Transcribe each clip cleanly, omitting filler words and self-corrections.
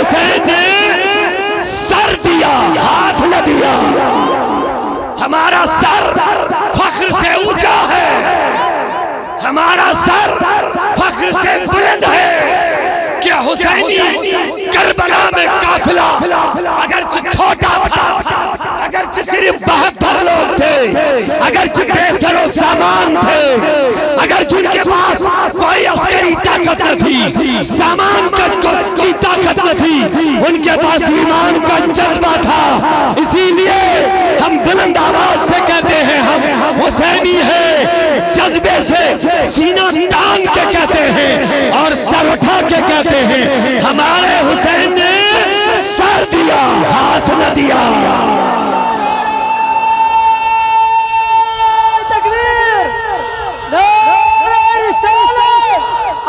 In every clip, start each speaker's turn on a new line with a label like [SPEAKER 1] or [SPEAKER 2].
[SPEAKER 1] حسین نے سر دیا، ہاتھ نہ دیا۔ ہمارا سر فخر سے اونچا ہے، ہمارا سر فخر سے بلند ہے کہ حسینی کربلا میں قافلہ اگرچہ چھوٹا تھا، اگرچہ صرف 72 لوگ تھے، اگرچہ بے سر و سامان تھے، اگرچہ ان کے پاس کوئی عسکری طاقت نہ تھی، سامان کی طاقت نہ تھی، ان کے پاس ایمان کا جذبہ تھا۔ اسی لیے ہم بلند آواز سے کہتے ہیں ہم حسینی ہیں، جذبے سے سینہ تان کے کہتے ہیں اور سر اٹھا کے کہتے ہیں ہمارے حسین نے سر دیا، ہاتھ نہ دیا۔
[SPEAKER 2] تکبیر، نعرہ رسالت،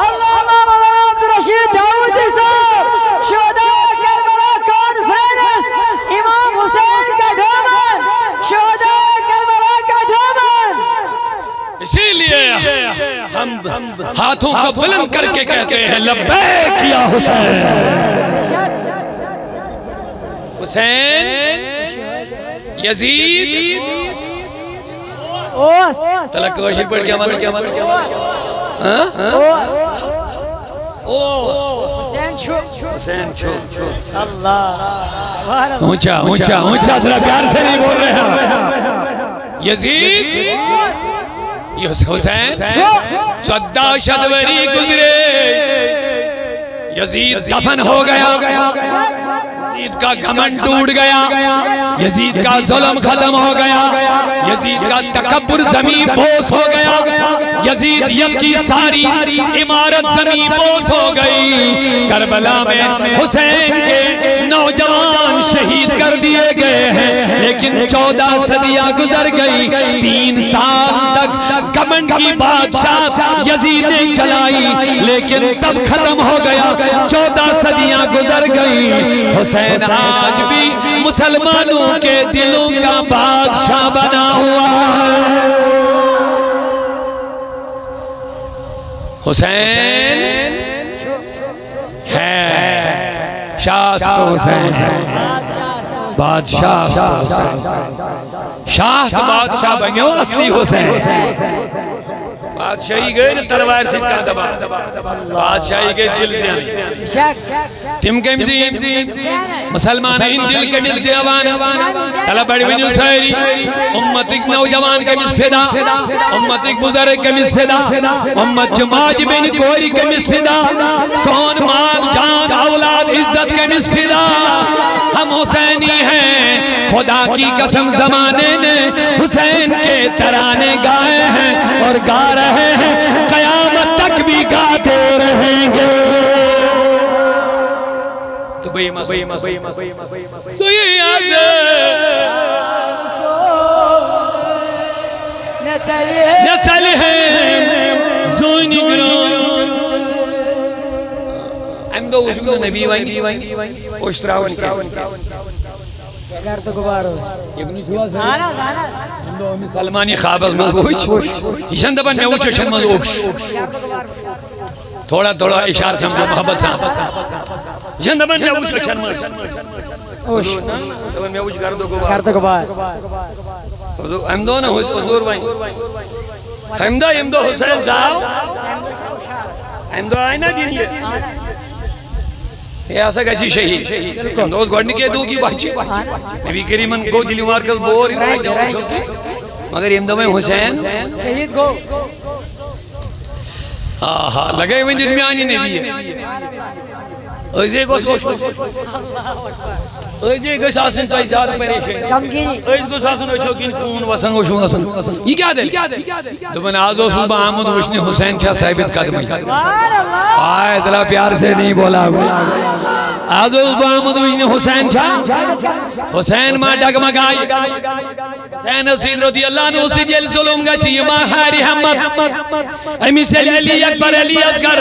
[SPEAKER 2] علامہ مولانا عبدالرشید داؤدی صاحب، شہداء کربلا کانفرنس، امام حسین کا دامن، شہداء کربلا کا دامن۔
[SPEAKER 1] اسی لیے ہم ہاتھوں کو بلند کر کے کہتے ہیں لبیک یا حسین۔ حسین، یزید،
[SPEAKER 2] اوس،
[SPEAKER 1] تلک وشی پڑھ کے ہمارا
[SPEAKER 2] حسین چھو،
[SPEAKER 1] حسین چھو
[SPEAKER 2] اللہ،
[SPEAKER 1] اونچا اونچا اونچا، ذرا پیار سے نہیں بول رہے ہیں۔ یزید، حسین 14 شدوری گزرے، یزید دفن ہو گیا، یزید کا گھمنڈ ٹوٹ گیا، یزید کا ظلم ختم ہو گیا، یزید کا تکبر زمین بوس ہو گیا، یزید کی ساری عمارت زمین بوس ہو گئی۔ کربلا میں حسین کے نوجوان شہید کر دیے گئے ہیں، لیکن 14 صدیاں گزر گئی، 3 سال تک گھمنڈ کی بادشاہ یزید نے چلائی، لیکن تب ختم ہو گیا، 14 صدیاں گزر گئی۔ حسین آج بھی مسلمانوں کے دلوں کا بادشاہ بنا ہوا ہے۔ حسین ہے، شاست حسین ہے، بادشاہ حسین، شاست بادشاہ بنیو اصلی حسین۔ بادشاہی گئے نا تلوار سے کہاں دبا، بادشاہی گئے دل دیا تم کمزیم مسلمان ہین دل کمیز دیوان تلا بڑی بنیو سائری امت ایک نوجوان کمیز فدا، امت ایک بزرگ کمیز فدا، امت جماج بین کوری کمیز فدا، سون مال جان اولاد عزت کمیز فدا۔ ہم حسینی ہیں، خدا کی قسم زمانے نے حسین کے ترانے گائے ہیں اور گا رہے ہیں، قیامت تک بھی گاتے رہیں گے۔ تو بھئی تو یہ نسل ہے زونی گرون امدو وشکو نبی وائنگی اوشتراون کے
[SPEAKER 2] گرد گباروس آناز آناز
[SPEAKER 1] سلمانی خوابت ملوش ایشن دبن میں اوچو شن ملوش تھوڑا تھوڑا اشار سمجھو محبت سامت ایشن دبن میں اوچو شن ملوش دبن میں اوچ گرد
[SPEAKER 2] گبار
[SPEAKER 1] امدو نا حضور وائن امدو حسین زاو امدو آئینہ دینیے یہ ایسا کیسی شہید دوست گوڑنی کے دو کی بچی نبی کریمن کو دلی مار کر بور مگر امدو میں حسین
[SPEAKER 2] شہید کو
[SPEAKER 1] ہاں لگے ہوئے دل میں آنی نبی ہے ایسے کو سوچو ایسے کو ساسن تو زیادہ پریشن
[SPEAKER 2] کم گینی
[SPEAKER 1] ایسے کو ساسن وچھو کن خون وسن وشو وسن یہ کیا دل دبن آزو صوبہ آمد وشنی حسین کیا ثابت قدمی آئے ذرا پیار سے نہیں بولا آزو صوبہ آمد وشنی حسین کیا حسین ماں ڈگمگائی حسین حسین رضی اللہ عنہ اسی جیل ظلم گا چیئے ماں خیری حمد امی سے علی اکبر علی اصغر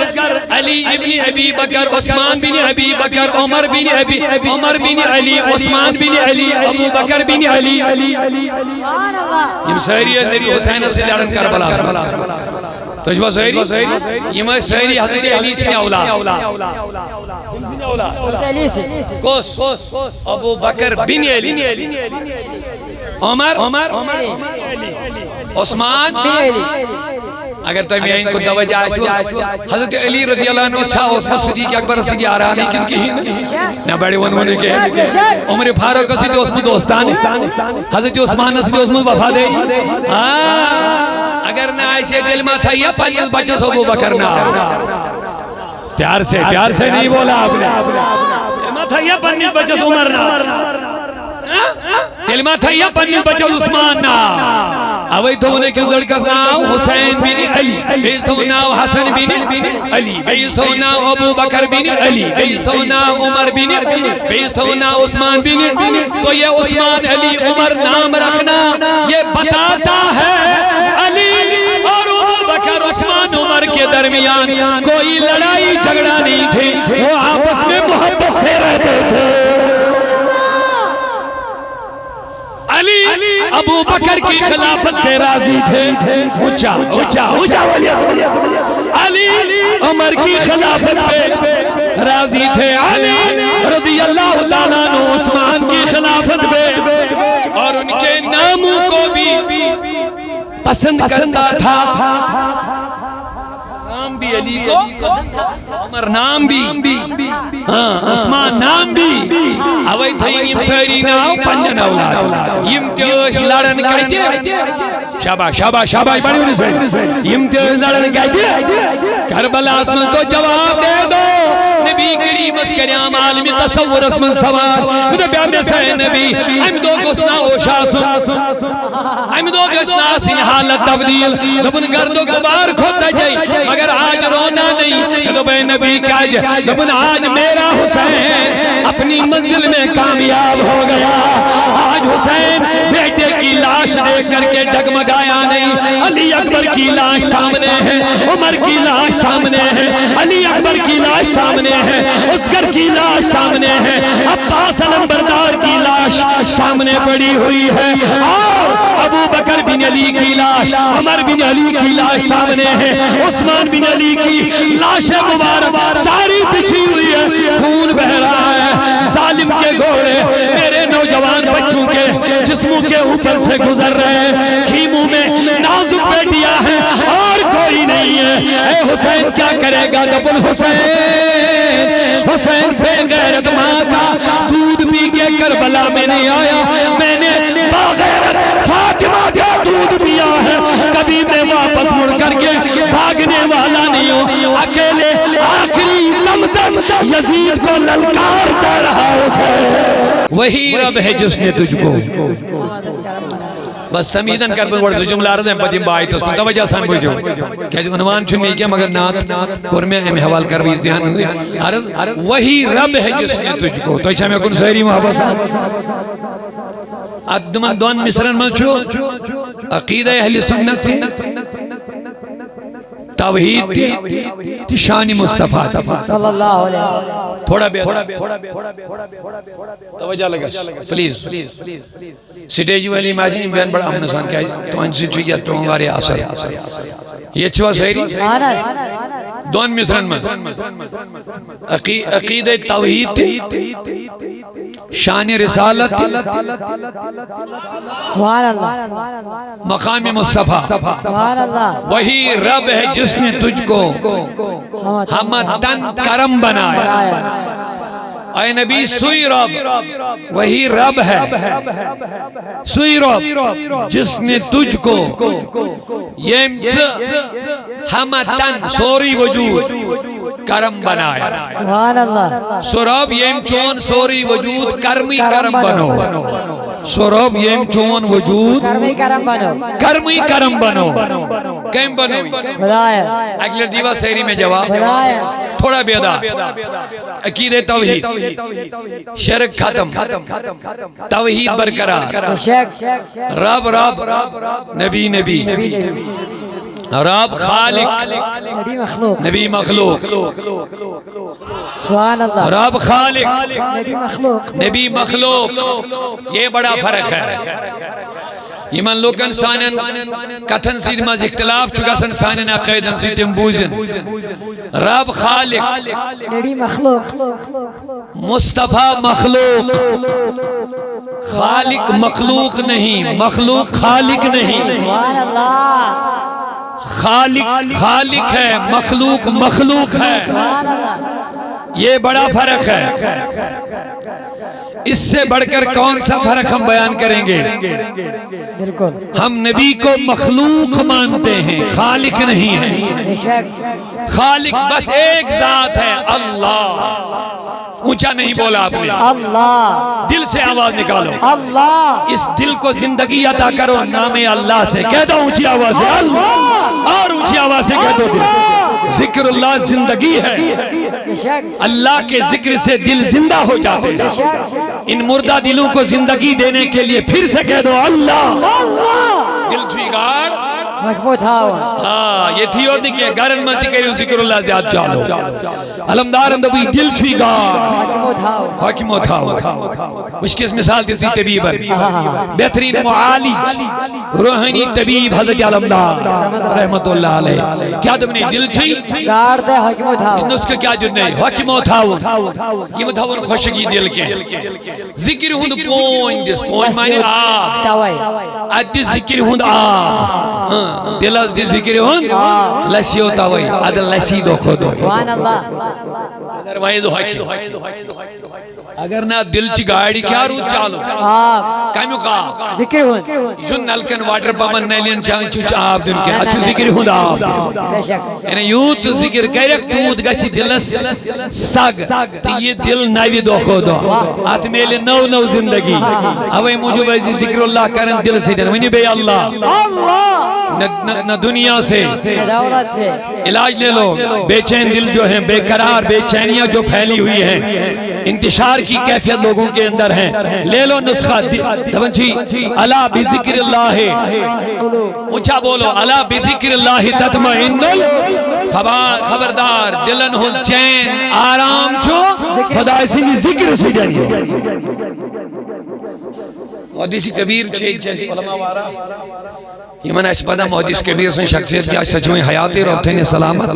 [SPEAKER 1] علی ابن ابی بکر عثمان بن ابی بکر عمر بن ابی عمر بن علی عثمان بن علی ابو بکر بن علی یہ ساری نبی حسین سے لڑن کربلا تو جو سہری یہ میں سہری حضرت علی سے اولاد
[SPEAKER 2] حضرت علی سے
[SPEAKER 1] کوس ابو بکر بن علی عمر عثمان اگر تو میں ان کو توجہ آئیسو حضرت علی رضی اللہ عنہ چھا عثمان صدیق اکبر صدیق آرانی کن کی نہ بڑے ونونے کے عمر فاروق صدیق عثمان دوستان حضرت عثمان صدیق عثمان وفا دے اگر نہ ایسے دل میں تھا یا پانیس بچہ سو ابو بکر نہ پیار سے نہیں بولا آپ نے دل میں تھا یا پانیس بچہ سو عمر نہ دل میں تھا یا پانیس بچہ عثمان نہ اوئی تو انہیں کس لڑکس ناو حسین بن علی بیس تو ناو حسن بن علی بیس تو ناو ابو بکر بن علی بیس تو ناو عمر بن بیس تو ناو عثمان بن تو یہ عثمان علی عمر نام رکھنا یہ بتاتا ہے علی اور ابو بکر عثمان عمر کے درمیان کوئی لڑائی جھگڑا نہیں تھی وہ آپس میں محبت سے رہتے تھے علی ابو بکر کی خلافت پہ راضی تھے اونچا علی عمر کی خلافت پہ راضی تھے علی رضی اللہ تعالیٰ عنہ عثمان کی خلافت پہ اور ان کے ناموں کو بھی پسند کرتا تھا نام بھی علی کو عمر نام بھی عثمان نام بھی اوئی تھا یم ساری ناو پنجن اولاد یم تیوش لڑن کہتے شاباش بڑی بڑی سوئی یم تیوش لڑن کہتے کربلا اسمن تو جواب دے دو نبی کریم اس کریام عالمی تصور اسمن سوال مجھے بیابنے سے نبی ہم دو گسنا اوشاسم ہم دو گسنا سن حالت تبدیل دبن گرد و گبار کھوتا جائی مگر آج رونا نہیں تو بے نبی کیا جائے دبن آج میرا حسین اپنی منزل میں کامیاب ہو گیا آج حسین بیٹے کی لاش دیکھ کر کے ڈگمگایا نہیں علی اکبر کی لاش سامنے ہے عمر کی لاش سامنے ہے علی اکبر کی لاش سامنے ہے عسکر کی لاش سامنے ہے عباس علمبردار کی لاش سامنے پڑی ہوئی ہے اور ابو بکر بن علی کی لاش عمر بن علی کی لاش سامنے ہے عثمان بن علی کی لاش مبارک ساری پچھی ہوئی ہے خون بہ رہا ہے ظالم کے گھوڑے میرے نوجوان بچوں کے جسموں کے اوپر سے گزر رہے ہیں خیموں میں نازک بیٹیاں ہیں اور کوئی نہیں ہے اے حسین کیا کرے گا دبن حسین بے غیرت ماں کا دودھ پی کے کربلا میں نہیں آیا میں نے باغیرت فاطمہ کا دودھ پیا ہے کبھی میں واپس مڑ کر کے بھاگنے والا نہیں ہوں اکیلے آخری دم تک یزید کو للکارتا رہا حسین وہی رب ہے جس نے تجھ کو بس تمیدن کر پر ورد جملہ رضا ہے پدیم بائی تو اس کو توجہ سان بوجھو کہ عنوان چن نہیں کیا مگر نات قرمے میں حوال کر بھی ذہن ہوئی عرض وہی رب ہے جس نے تجھ کو تو اچھا میں کن سہری محبت صاحب ادمن دون مصرن میں چھو عقیدہ اہل سنت تھی توحید تھی شان مصطفیٰ
[SPEAKER 2] صلی اللہ علیہ وسلم
[SPEAKER 1] تھوڑا بیت توجہ لگا پلیز سٹیج والی ماجین بیان بڑا ہم نسان کیا ہے تو انسی چوئیت تو ہمارے آسر یہ چھوا سہری دون مصرن میں عقیدہ توحید تھی شان رسالت
[SPEAKER 2] سبحان اللہ
[SPEAKER 1] مقام مصطفیٰ
[SPEAKER 2] سبحان اللہ
[SPEAKER 1] وہی رب ہے جس نے تجھ کو ہمتن کرم بنایا اے نبی سوئی رب وہی رب ہے سوئی رب جس نے تجھ کو ہمتن سوری وجود کرم بنایا
[SPEAKER 2] سبحان اللہ
[SPEAKER 1] سوراب یم چون سوری وجود کرمی کرم بنو سوراب یم چون وجود
[SPEAKER 2] کرمی کرم بنو
[SPEAKER 1] کرمی کرم بنو کیم بنوی
[SPEAKER 2] بلائے
[SPEAKER 1] اگلر دیوہ سہری میں جواب
[SPEAKER 2] بلائے
[SPEAKER 1] تھوڑا بیدا عقید توحید شرک ختم توحید برقرار
[SPEAKER 2] شک
[SPEAKER 1] رب رب نبی نبی رب خالق
[SPEAKER 2] نبی مخلوق
[SPEAKER 1] نبی مخلوق
[SPEAKER 2] سبحان اللہ
[SPEAKER 1] رب خالق
[SPEAKER 2] نبی مخلوق
[SPEAKER 1] نبی مخلوق یہ بڑا فرق ہے یمن لوکن سانن کتھن سید مز اختلاف چھ گژھان سانن عقیدن سۭتۍ تِم بوزن رب خالق
[SPEAKER 2] نبی مخلوق
[SPEAKER 1] مصطفیٰ مخلوق خالق مخلوق نہیں مخلوق خالق نہیں
[SPEAKER 2] سبحان اللہ
[SPEAKER 1] خالق خالق ہے مخلوق مخلوق ہے
[SPEAKER 2] سبحان اللہ
[SPEAKER 1] یہ بڑا فرق ہے اس سے بڑھ کر کون سا فرق ہم بیان کریں گے
[SPEAKER 2] بالکل
[SPEAKER 1] ہم نبی کو مخلوق مانتے ہیں خالق نہیں ہے
[SPEAKER 2] بے شک
[SPEAKER 1] خالق بس ایک ذات ہے اللہ اونچا نہیں بولا آپ نے
[SPEAKER 2] اللہ
[SPEAKER 1] دل سے آواز نکالو
[SPEAKER 2] اللہ
[SPEAKER 1] اس دل کو زندگی عطا کرو نام اللہ سے کہہ دو اونچی آواز سے اللہ اور اونچی آواز سے کہہ دو دل ذکر اللہ زندگی ہے
[SPEAKER 2] بے شک
[SPEAKER 1] اللہ کے ذکر سے دل زندہ ہو جاتے
[SPEAKER 2] بے
[SPEAKER 1] ہیں
[SPEAKER 2] شک
[SPEAKER 1] ان مردہ دلوں کو زندگی دینے کے لیے پھر سے کہہ دو اللہ دل چھوئی گاڑ
[SPEAKER 2] مضبوط ہاؤ
[SPEAKER 1] ہاں یہ تھی ہوتی کہ گرن مزدی کریوں ذکر اللہ زیاد چالو علمدار اندبی دل چھوئی گاڑ
[SPEAKER 2] مضبوط ہاؤ
[SPEAKER 1] حاکم تھاو مشکس مثال دیتی طبیبا بہترین معالج روحانی طبیب حضرت علمدار رحمت اللہ علیہ کیا تم نے دل چھوئی
[SPEAKER 2] گار دے حکمت ہاؤ
[SPEAKER 1] نسخہ کیا جو نہیں حاکم تھاو یہ متھاون خوشگی دل کے ذکر ہند پوائن دس پوائن معنی آپ
[SPEAKER 2] توائی
[SPEAKER 1] ادی ذکر ہند آپ دل از دی ذکر ہند لسیو تاوئی ادل لسی دو خودو
[SPEAKER 2] سبحان اللہ
[SPEAKER 1] اگر وائد حاکم اگر نہ دل چی گاڑی کیا رو چالو
[SPEAKER 2] آپ
[SPEAKER 1] کامیو کا
[SPEAKER 2] ذکر ہون
[SPEAKER 1] جو نلکن واٹر پمن نیلین چانگ چوچ آپ دن کے اچھو ذکر ہند آپ
[SPEAKER 2] بے شک
[SPEAKER 1] یعنی یوں تو ذکر کرک تود گسی دلس سگ تو یہ دل ناوی دو خودو آت میلے نو نو زندگی اوے مجھو بیزی ذکر اللہ کرن دل سے دن ونی بے اللہ نہ دنیا سے
[SPEAKER 2] دولت سے
[SPEAKER 1] علاج لے لو بے چین دل جو ہیں بے قرار بے چینیاں جو پھیلی ہوئی ہیں انتشار کی کیفیت لوگوں کے اندر ہیں لے لو نسخہ دبن جی الا بذکر اللہ اچھا بولو الا بذکر اللہ تطمئن خبردار دلن ہن چین آرام چھو خدا اسی نے ذکر سے جانی حدیث کبیر چھیک جیسی علماء وارا یہ منہ اس پدہ محدث کبیر سے شخصیت کیا سچویں حیاتی روبتین سلامت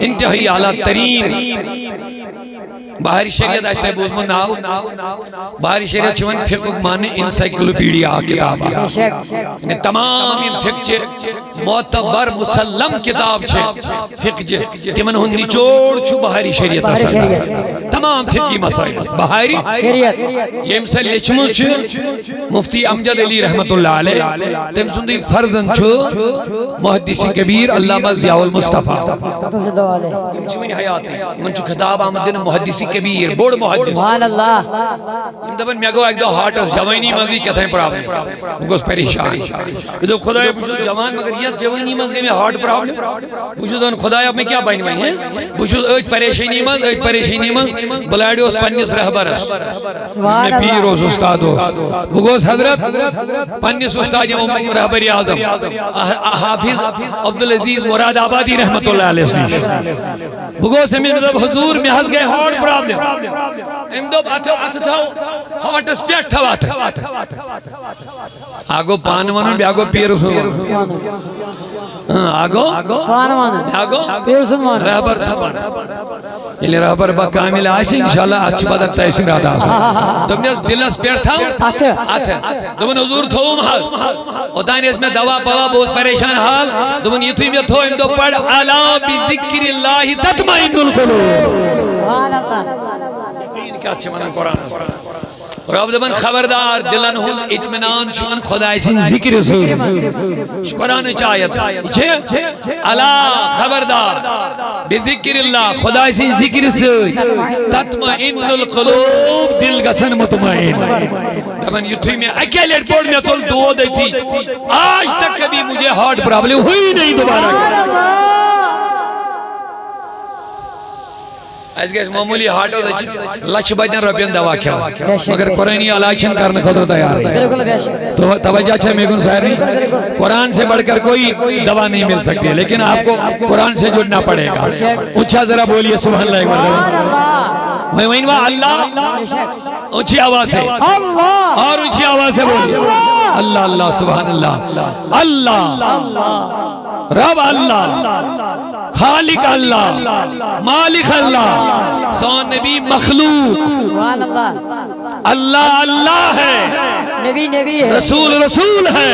[SPEAKER 1] انتہائی اعلیٰ ترین باہری شریعت آج تیبوز من ناو باہری شریعت چون فقہ مانے انسائیکلوپیڈیا کتاب آگا تمام ان فقہ چھے معتبر مسلم کتاب چھے فقہ چھے تمن ہن نچوڑ چھو باہری شریعت آسان تمام فقہی مسائل باہری شریعت یہ امسال لچمل چھے مفتی امجد علی رحمت اللہ علیہ تم سندی فرزن چھو محدث کبیر علامہ ضیاء المصطفیٰ امچوین حیاتی من چھو خطاب آمدن محدث کبیر بوڑ محدث
[SPEAKER 2] سبحان اللہ
[SPEAKER 1] ان دبن میں گو ایک دو ہارٹ اس جوانی مزی کہتا ہے پرابلم گوز پریشان یہ خدای بوشو جوان مگر یہ جوانی مز گئی میں ہارٹ پرابلم بوشو دون خدای اب میں کیا بائن بائن ہیں بوشو ایک پریشانی مز بلائڈی اس پنیس رہبرس میں پیر اس استاد اس بگوز حضرت پنیس استاد رہبری آزم حافظ عبدالعزیز مراد آبادی رحمت اللہ علیہ وسلم بگوز ہمیں مطلب حضور میں ہز گئے ہارٹ پرابلم امدوب اتھ تھاو ہارٹ اس پیٹ تھوا تھا آگو پانوانن بیاگو پیرسون آگو
[SPEAKER 2] پانوانن
[SPEAKER 1] بیاگو
[SPEAKER 2] پیرسون
[SPEAKER 1] رہبر سبان یلی رہبر با کامل آئیسی انشاءاللہ اچھ بدر تیسیر آدھا آسا تم نے اس دل اس پیٹ تھا تمہیں حضور تھوم حال اتانی اس میں دوا پوا بوس پریشان حال تمہیں یہ تھی میں تھو امدو پڑھ علا بذکر اللہ تطمئن القلوب
[SPEAKER 2] سبحان اللہ
[SPEAKER 1] یقین کیا اچھے منن قرآن رب دبن خبردار دلن ہون اطمینان شون خدای سن ذکر سور قرآن چاہیت چھے اللہ خبردار بذکر اللہ خدای سن ذکر سور تطمئن القلوب دل گسن مطمئن دبن یتھوی میں اکیلے بورڈ میں چل دو دیتی آج تک کبھی مجھے ہارٹ پرابلم ہوئی نہیں دوبارہ اس گئے معمولی ہارٹ ہو لچ بجن روپین دوا کیا مگر قرآنی علاجن کرنے خطر تیار ہے تو توجہ چھے میگن سہری قرآن سے بڑھ کر کوئی دوا نہیں مل سکتی لیکن آپ کو قرآن سے جڑنا پڑے گا اچھا ذرا بولیے سبحان اللہ ایک مرتبہ میں وینوا اللہ اونچی آواز سے
[SPEAKER 2] اللہ
[SPEAKER 1] اور اونچی آواز سے بولی اللہ اللہ سبحان اللہ اللہ رب اللہ خالق اللہ مالک اللہ سون نبی مخلوق
[SPEAKER 2] سبحان اللہ
[SPEAKER 1] اللہ اللہ ہے
[SPEAKER 2] نبی نبی ہے
[SPEAKER 1] رسول رسول ہے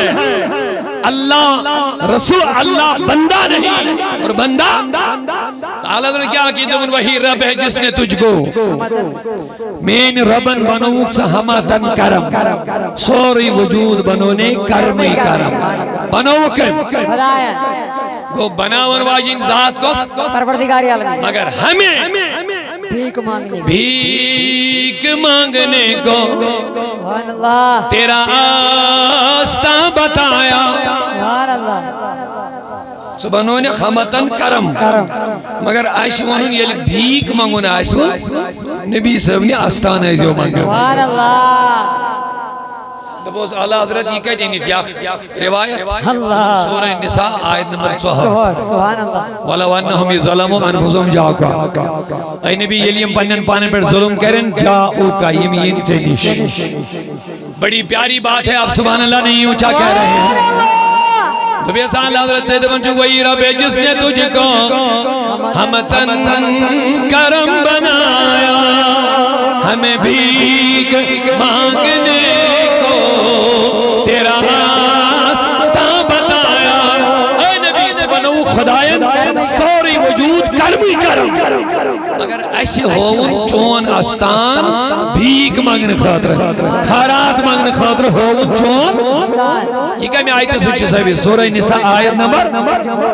[SPEAKER 1] اللہ رسول اللہ بندہ نہیں اور بندہ تعالیٰ نے کیا کی تم وہی رب ہے جس نے تجھ کو مین ربن بنوک سے ہمتن کرم سوری وجود بنونے کرمی کرم بنوکن
[SPEAKER 2] خدایا
[SPEAKER 1] وہ بناون واجین ذات کو
[SPEAKER 2] پروردگار عالم
[SPEAKER 1] مگر ہمیں
[SPEAKER 2] بھیک مانگنے
[SPEAKER 1] بھیک مانگنے کو
[SPEAKER 2] سبحان اللہ
[SPEAKER 1] تیرا آستہ بتایا
[SPEAKER 2] سبحان اللہ
[SPEAKER 1] سبحانو نے خمتن کرم مگر آشوانون یہ بھیک مانگونا آشوان نبی صاحب نے آستان ہے جو مانگا
[SPEAKER 2] سبحان اللہ
[SPEAKER 1] دبوز اعلیٰ حضرت یہ کہتے ہیں تیاخ روایت
[SPEAKER 2] اللہ
[SPEAKER 1] سورہ نساء آیت نمبر 4
[SPEAKER 2] سبحان اللہ
[SPEAKER 1] وَلَوْ أَنَّهُمْ يَظْلَمُوا أَنفُسَهُمْ جَاءُوكَ اے نبی یہ پنن پانے پر ظلم کریں جاؤکا یمین سے نش بڑی پیاری بات ہے آپ سبحان اللہ نہیں اونچا کہہ رہے ہیں تو بیسا اللہ حضرت سید بنچو وہی رب ہے جس نے تجھ کو ہمتن کرم بنایا ہمیں بھیک مانگنے کو تیرا راستہ بتایا اے نبی سے بنو خدایت سوری وجود کرمی کرم مگر ایسے ہوون چون آستان بھیک مانگنے خاطر خیرات مانگنے خاطر ہوون چون یہ کہ میں آیت سوچے صاحبی سورہ نساء آیت نمبر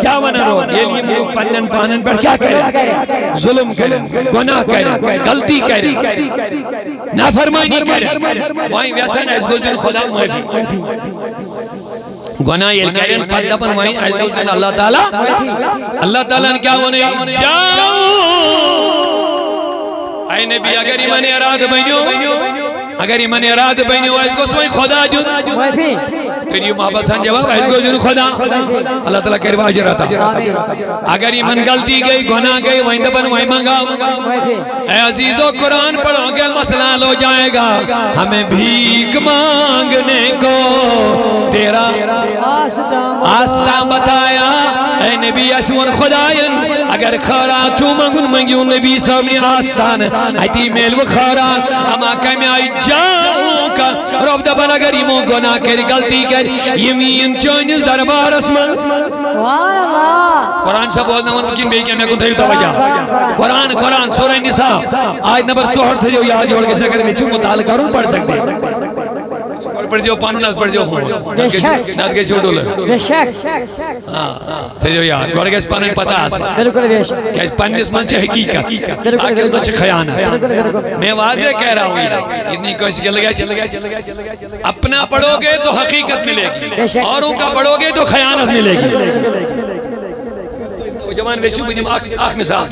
[SPEAKER 1] کیا بنا رو یہ لیے لوگ پنن پانن پر کیا کریں ظلم کریں گناہ کریں غلطی کریں نافرمانی کریں وہیں ویسن ایس گو جن خدا معافی گناہ یہ کریں پتہ پر وہیں ایس گو جن اللہ تعالیٰ نے کیا ہونے جاؤ اے نبی اگر ایمان اراد بینیو اگر ایمان اراد بینیو ایس گو سوئی خدا جن
[SPEAKER 2] معافی
[SPEAKER 1] پھر یہ محبت سان جواب ایس گو جن خدا اللہ تعالیٰ کروا اجر آتا اگر ایمان غلطی گئی گناہ گئی وہیں دبن وہیں مانگا اے عزیزو قرآن پڑھو گے مسئلہ لو جائے گا ہمیں بھیک مانگنے کو تیرا آستہ بتایا اے نبی اشون خداین اگر خیرات چو مانگن مانگیو نبی صاحب نے آستان ایتی میل و خیرات اما کمی آئی جاؤں کا رب دبن اگر ایمو گناہ کر غلطی کر یمین چونیز دربار اسمان
[SPEAKER 2] سبحان اللہ
[SPEAKER 1] قرآن سے بولنا من مکین بے کیا میں کن تھے توجہ قرآن سورہ نساء آیت نمبر 4 تھے جو یاد جوڑ کے سکر میں چھو مطالعہ کروں پڑھ سکتے پڑھ جو پانو ناز پڑھ جو ہوں ناد کے چھوڑو لے
[SPEAKER 2] بے شک
[SPEAKER 1] تھے جو یاد گوڑ کے اس پانو پتہ آسا
[SPEAKER 2] بالکل بے شک
[SPEAKER 1] کہ پانو اس من سے حقیقت آکر اس من سے خیانت میں واضح کہہ رہا ہوں اتنی کوئی سی چل گیا اپنا پڑھو گے تو حقیقت ملے گی اوروں کا پڑھو گے تو خیانت ملے گی جوان ویشو بجم آخ مثال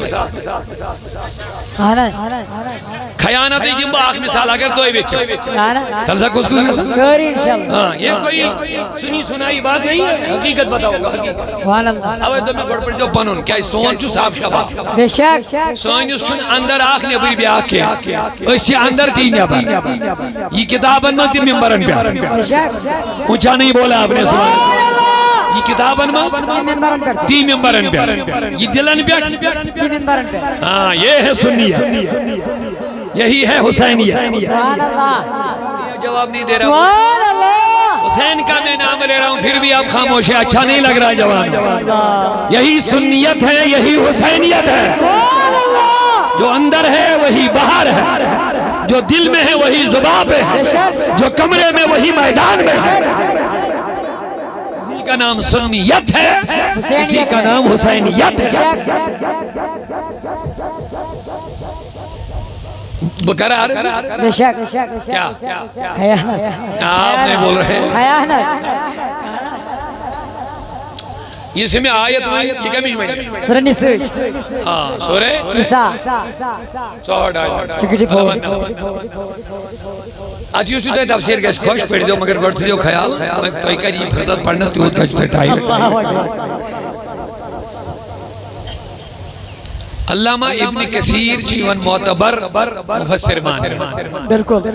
[SPEAKER 1] خیانت جنبا آخ مثال اگر دوئی ویچو تلسا کس کس نسا ہاں یہ کوئی سنی سنائی بات نہیں ہے حقیقت بتاؤ گا
[SPEAKER 2] سبحان اللہ
[SPEAKER 1] اوہ تو میں گوڑ پر جو پنون کیا سون چو صاف شبا
[SPEAKER 2] بے شک
[SPEAKER 1] سون اس چون اندر آخ نبری بھی آکھ کیا اسی اندر تین یا پر یہ کتابن میں تین ممبرن پیار
[SPEAKER 2] بے شک
[SPEAKER 1] اونچا نہیں بولا آپ نے سبحان یہ کتابن میں تین ممبرن پیار یہ دلن پیار ہاں یہ ہے سنیت یہی ہے حسینیت
[SPEAKER 2] سبحان اللہ
[SPEAKER 1] جواب نہیں دے رہا ہوں حسین کا میں نام لے رہا ہوں پھر بھی آپ خاموش ہے اچھا نہیں لگ رہا جوان یہی سنیت ہے یہی حسینیت ہے جو اندر ہے وہی باہر ہے جو دل میں ہے وہی زبان پہ ہے جو کمرے میں وہی میدان میں ہے اسی کا نام سنیت ہے اسی کا نام حسینیت ہے بقرار
[SPEAKER 2] بے شک
[SPEAKER 1] کیا
[SPEAKER 2] خیانت
[SPEAKER 1] آپ نہیں بول رہے
[SPEAKER 2] خیانت
[SPEAKER 1] یہ سے میں آیت ہوئی یہ کمی ہوئی
[SPEAKER 2] سورہ نساء
[SPEAKER 1] ہاں سورہ
[SPEAKER 2] نساء
[SPEAKER 1] 64 آج یوں سوچتا ہے تفسیر کا اس خوش پڑھ دو مگر بڑھتے دو خیال میں تو ایک یہ فرضت پڑھنا تو ہوتا ہے ٹائم علامہ ابن کثیر چیون معتبر مفسر مان
[SPEAKER 2] بالکل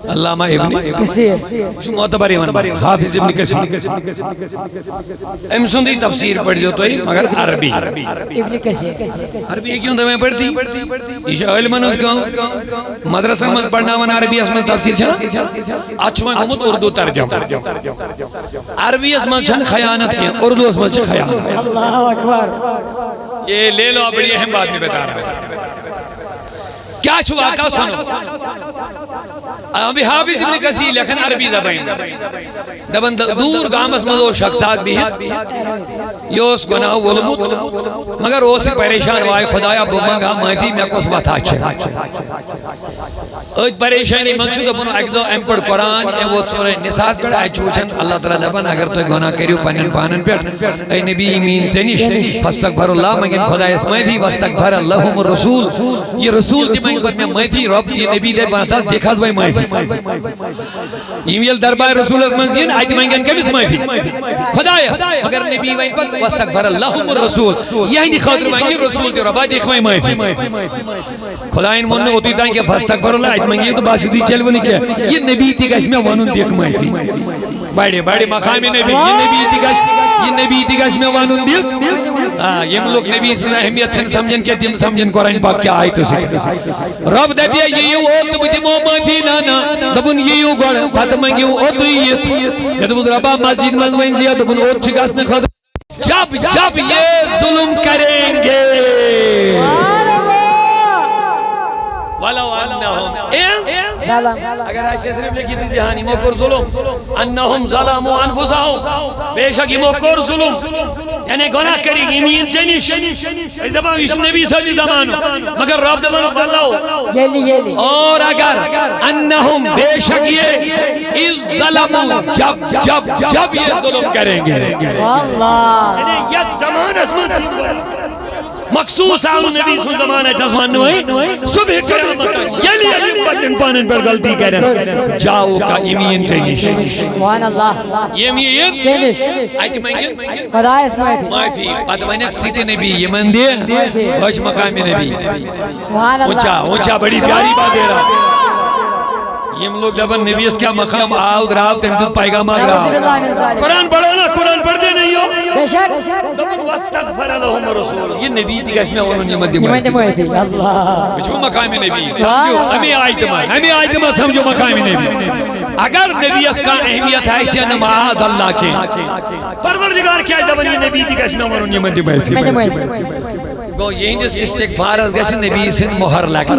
[SPEAKER 1] علامہ ابن
[SPEAKER 2] کثیر
[SPEAKER 1] معتبر حافظ ابن کثیر ام سندی تفسیر پڑھ جو تو ہی مگر عربی
[SPEAKER 2] ابن کثیر
[SPEAKER 1] عربی کیوں دمیں پڑھتی یہ علم اس کا مدرسہ میں پڑھنا ون عربی اس میں تفسیر چھنا اچھویں گمت اردو ترجم عربی اس میں چھن خیانت کی اردو اس میں چھن خیانت
[SPEAKER 2] اللہ اکبر
[SPEAKER 1] یہ لے لو بڑی اہم بات میں بتا رہا ہوں کیا چھوا کا سنو ابھی حافظ ابن کثیر لیکن عربی زبان دبن دور گامس مزو شخصات بھی یوس گناہ ولمت مگر وہ سے پریشان وائے خدایا بمگا معافی میں کس بات آچھے اج پریشانی منشو دبنو ایک دو امپڑ قرآن وہ سورہ نسات پر آئی چوچن اللہ تعالیٰ دبن اگر تو گناہ کریو پنن پانن پر اے نبی امین چنیش فاستغفر اللہ مگن خدا اس معافی واستغفر اللہم الرسول یہ رسول دی مائن پر میں معافی رب یہ نبی دے پاتا دیکھا دوائی معافی ایمیل دربار رسول اس منزین آئی دی مائن کمیس معافی خدا اس مگر نبی مائن پر واستغفر اللہم الرسول یہی دی خاطر مائن رسول دی ربا دیکھوائی معافی خدا ان منہ ہوتی تھا کہ فاستغفر اللہ منگی تو باسی دی چل ونی کیا یہ نبی تھی گاش میں وانون دیکھ معافی بڑے بڑے مقام نبی یہ نبی تھی گاش میں وانون دیکھ یہ لوگ نبی صلی اللہ اہمیت سے سمجھن کے تیم سمجھن قرآن پاک کیا آئی تو سکتے رب دے بیا یہ اوت بدی مو معافی لانا دبن یہ گوڑ پت منگی اوت یہ یہ دبن ربا مسجد منوین زیا دبن اوت چکاس نے خود جب یہ ظلم کریں گے وَلَوْ أَنَّهُمْ اگر ایسے صرف لکھی تھی دہانی موکر ظلم انہم ظلموا انفسہم بے شک یہ موکر ظلم یعنی گناہ کری ایمین چنیش اس دفعہ اس نبی صلی اللہ زمانو مگر رب دمانو بلاو اور اگر انہم بے شک یہ اس ظلموا جب یہ ظلم کریں گے یعنی یک زمان اسمان مخصوص آنو نبی اس میں زمانہ تزمان نوئی صبح قیامت یلی علی پتن پانن پر غلطی کریں جاؤ کا ایمین چنیش
[SPEAKER 2] سبحان اللہ
[SPEAKER 1] یہ ایمین
[SPEAKER 2] چنیش
[SPEAKER 1] آئیتی مانگن
[SPEAKER 2] خدا اس
[SPEAKER 1] معافی پتوائنہ سیتے نبی یہ من دے وش مقام نبی
[SPEAKER 2] سبحان اللہ
[SPEAKER 1] اونچا بڑی پیاری بات دے رہا یہ لوگ دبن نبی اس کیا مقام آؤ دراؤ تمہیں پیغام آگ رہا قرآن پڑھانا قرآن پڑھ دے نہیں ہو
[SPEAKER 2] بے شک
[SPEAKER 1] دبن واستغفر لهم رسول یہ نبی تھی کہ اس میں انہوں نے مدی
[SPEAKER 2] معافی اللہ
[SPEAKER 1] کچھ وہ مقام نبی سمجھو ہمیں آئیتما سمجھو مقام نبی اگر نبی اس کا اہمیت ہے اسے نماز اللہ کے پروردگار کیا دبن یہ نبی تھی کہ اس میں انہوں نے مدی معافی گو یہی جس استغفار از گیسے نبی سے مہر لگا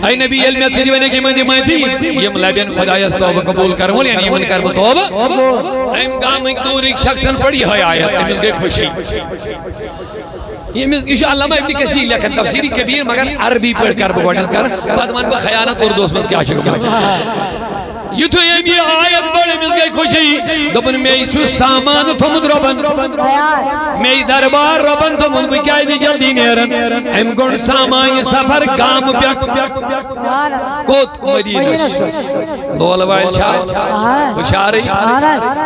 [SPEAKER 1] اے نبی علمیت سے دیوانے کے مندی معافی یہ ملابین خدایت توبہ قبول کروں یعنی من کر توبہ ایم گام ایک دور ایک شخصن پڑھی ہے آیت امس گئی خوشی یہ انشاءاللہ میں ابن کثیر لکھن تفسیری کبیر مگر عربی پڑھ کر بگوڑن کر بعدمان بخیانت اردو اس میں کیا شکر یہ تو یہ آیت بڑے مل گئی خوشی دبن میں سو سامان تھمد ربن میں دربار ربن تھمد بکائی دی جلدی نیرن ایم گن سامان سفر گام بیٹ کوت مدینہ لول وائل چھا بشاری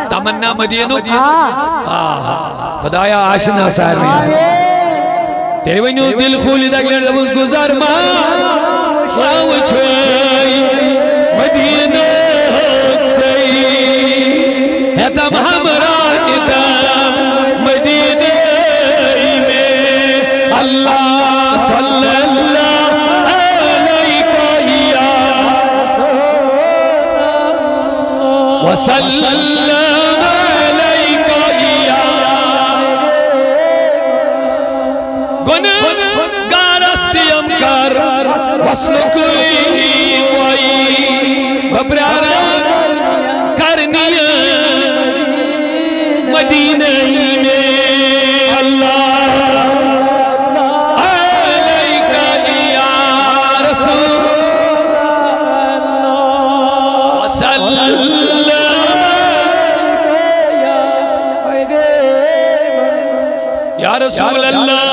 [SPEAKER 1] تمنا مدینہ خدایا آشنا سار میں تیرے ونیو دل خولی دکلن دبن گزار ماں شاو چھوئی مدینہ تم ہمراہ تم مدینے میں اللہ صلی اللہ علیہ وسلم علیہ گناہگار استیم کر وسلکی وائی بپرارا مدینہ میں اللہ علیکہ یا رسول صلی اللہ یا رسول اللہ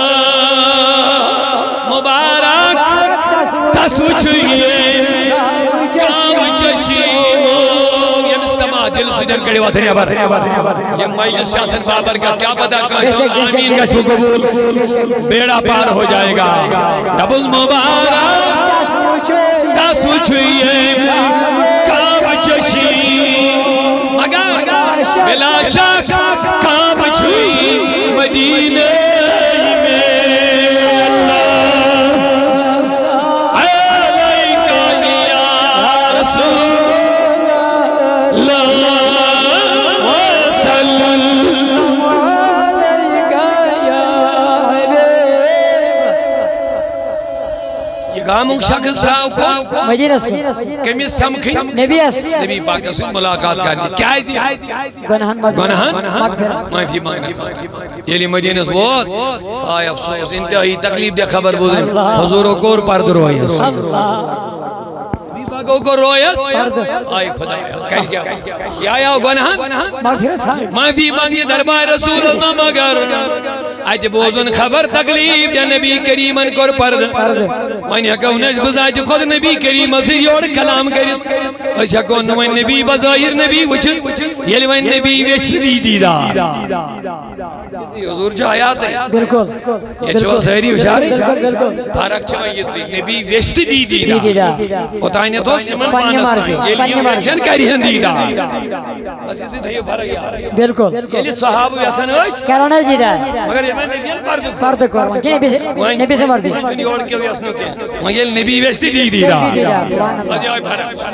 [SPEAKER 1] مبارک تسوچئے کام چشیمو یہ مستمع دل سے سدن کڑی واتھنی ابر یہ مجلس شاسن بابر کا کیا پتا کانشو آمین کا شو قبول بیڑا پار ہو جائے گا ڈبل مبارک تاسو چھوئیے کعب چشی مگر بلا شک کعب چھوئی مدینہ گاموں شخص راو کو
[SPEAKER 2] مجلس
[SPEAKER 1] کمی سمکھیں نبی پاک سے ملاقات کرنی کیا ہے جی
[SPEAKER 2] گناہن
[SPEAKER 1] معافی مانگنا یہ لی مدینہ ووت آئے افسوس انتہائی تکلیف دے خبر بوزیں حضوروں کو اور پرد روئیس نبی پاکوں کو روئیس آئے خدا کیا آیا گناہن معافی مانگی دربار رسول اللہ مگر آج بوزن خبر تکلیف دے نبی کریمن کو پرد وانی ہکونش بزاج خود نبی کریم اسیر اور کلام کرد اس ہکون وین نبی بظاہر نبی وچھت یلی وین نبی ویشتی دیدار حضور جو آیات ہے
[SPEAKER 2] بالکل
[SPEAKER 1] یہ جو سہری اشاری بھارک چھوئے یہ سی نبی ویشتی دیدار اتائنے دوست
[SPEAKER 2] پانی مارزی
[SPEAKER 1] یہ ویشن کری ہن دیدار بس اسی دھئیو بھر گیا
[SPEAKER 2] بالکل
[SPEAKER 1] یہ صحابہ ویسن ہوش
[SPEAKER 2] کرونا دیدار
[SPEAKER 1] مگر یہ نبی
[SPEAKER 2] پرد کو نبی سے مرضی
[SPEAKER 1] مگر نبی ویستی دیدار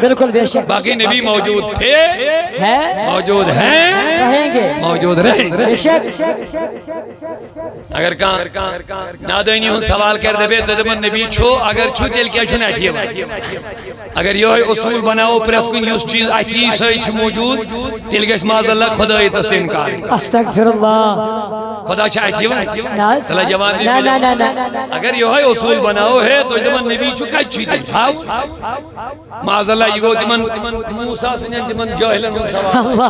[SPEAKER 2] بالکل بے شک
[SPEAKER 1] باقی نبی موجود تھے موجود ہیں
[SPEAKER 2] رہیں گے
[SPEAKER 1] موجود رہیں
[SPEAKER 2] بے شک
[SPEAKER 1] اگر کہاں نادینی ہوں سوال کر دے بے تو دبن نبی چھو اگر چھو تیل کیا چھو نیٹھئے اگر یہ اصول بناو پرت کن اس چیز اچھی سوچ موجود تیل گیس ماز اللہ خدای تست انکار
[SPEAKER 2] استغفر اللہ
[SPEAKER 1] خدا چاہتی ہے صلی جوان دی اگر یہ اصول بناو ہے تو دبن نبی چھو کچھ دے ماز اللہ یہ گو دبن موسیٰ سنین دبن جاہلن سوال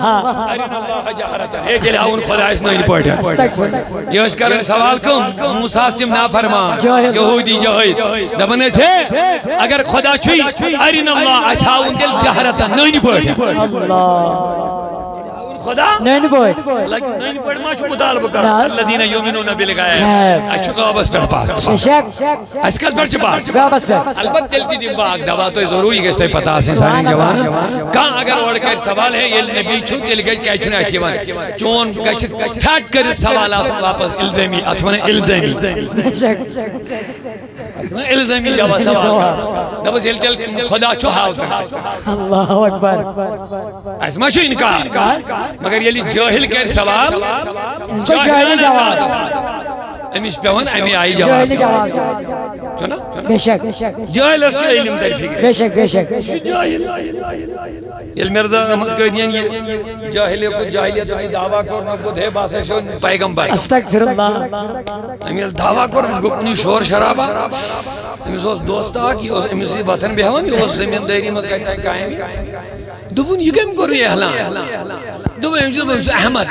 [SPEAKER 1] ارین اللہ جہرتا ہے جلہ ان خدا اس نہیں پڑھا یہ اس کرن سوال کم موسیٰ استم نافرمان یہودی جاہد دبن سے اگر خدا چھوئی ارین اللہ اشاؤن دل جہرتا نہیں پڑھا اللہ خدا
[SPEAKER 2] نہیں پوٹ
[SPEAKER 1] لیکن نہیں پڑھ ما چھو مطالبہ کر الذین یؤمنون بالغیب اشو قابس پر پاس
[SPEAKER 2] شک
[SPEAKER 1] اشکال پر چپاس
[SPEAKER 2] قابس پر
[SPEAKER 1] البت دل کی دماغ دوا تو ضروری ہے اس پتا سے سارے جوان کہاں اگر اور کر سوال ہے یہ نبی چھو دل گج کیا چھنا کیوان چون کچھ ٹھٹ کر سوالات واپس الزامی اتوان الزامی
[SPEAKER 2] شک
[SPEAKER 1] الزامی جواب سوال دبا دل دل خدا چھو ہاو
[SPEAKER 2] اللہ اکبر
[SPEAKER 1] اسما چھو انکار مگر یہ جاہل کر سوال
[SPEAKER 2] جاہلی جواب
[SPEAKER 1] امیش پیوان امی آئی
[SPEAKER 2] جاہلی
[SPEAKER 1] جواب
[SPEAKER 2] جواب
[SPEAKER 1] سنا
[SPEAKER 2] بے شک
[SPEAKER 1] جاہل اس کے علم در فکر
[SPEAKER 2] بے شک بے شک
[SPEAKER 1] یہ مرزا احمد قیدین یہ جاہلیت میں دعویٰ کرنا کو دے باسے شو پیغمبر
[SPEAKER 2] استغفر اللہ
[SPEAKER 1] امی دعویٰ کرنا کو کنی شور شرابہ امی سوز دوستا کی امی سی وطن بیہوان یہ زمین دائری مت کہتا ہے قائم دوبون یہ کم کر رہی ہے احلان دوبون امی سی احمد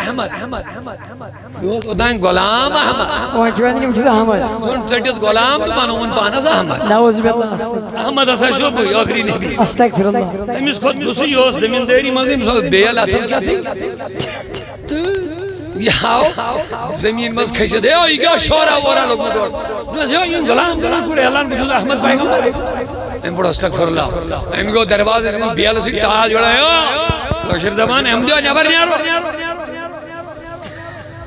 [SPEAKER 1] یہ ادائیں غلام احمد
[SPEAKER 2] وانچوانی مجھے احمد
[SPEAKER 1] سن چٹیت غلام تو مانو ان پانس احمد
[SPEAKER 2] نعوذ باللہ
[SPEAKER 1] احمد اسا شو بھئی آخری نبی
[SPEAKER 2] استغفر اللہ
[SPEAKER 1] امیس خود دوسری یہ زمین دائری مت کہتا بیل اتھس کیا تھی یاو زمین مز کھیسے دے یہ کیا شورا ورا لوگ میں دوڑ یہ غلام کرے اعلان بجھو احمد پیغمبر ام بڑا استغفر اللہ ام کو دروازے سے بیل سے تاج جڑا ہے کوشر زبان ہم دیو نبر نیارو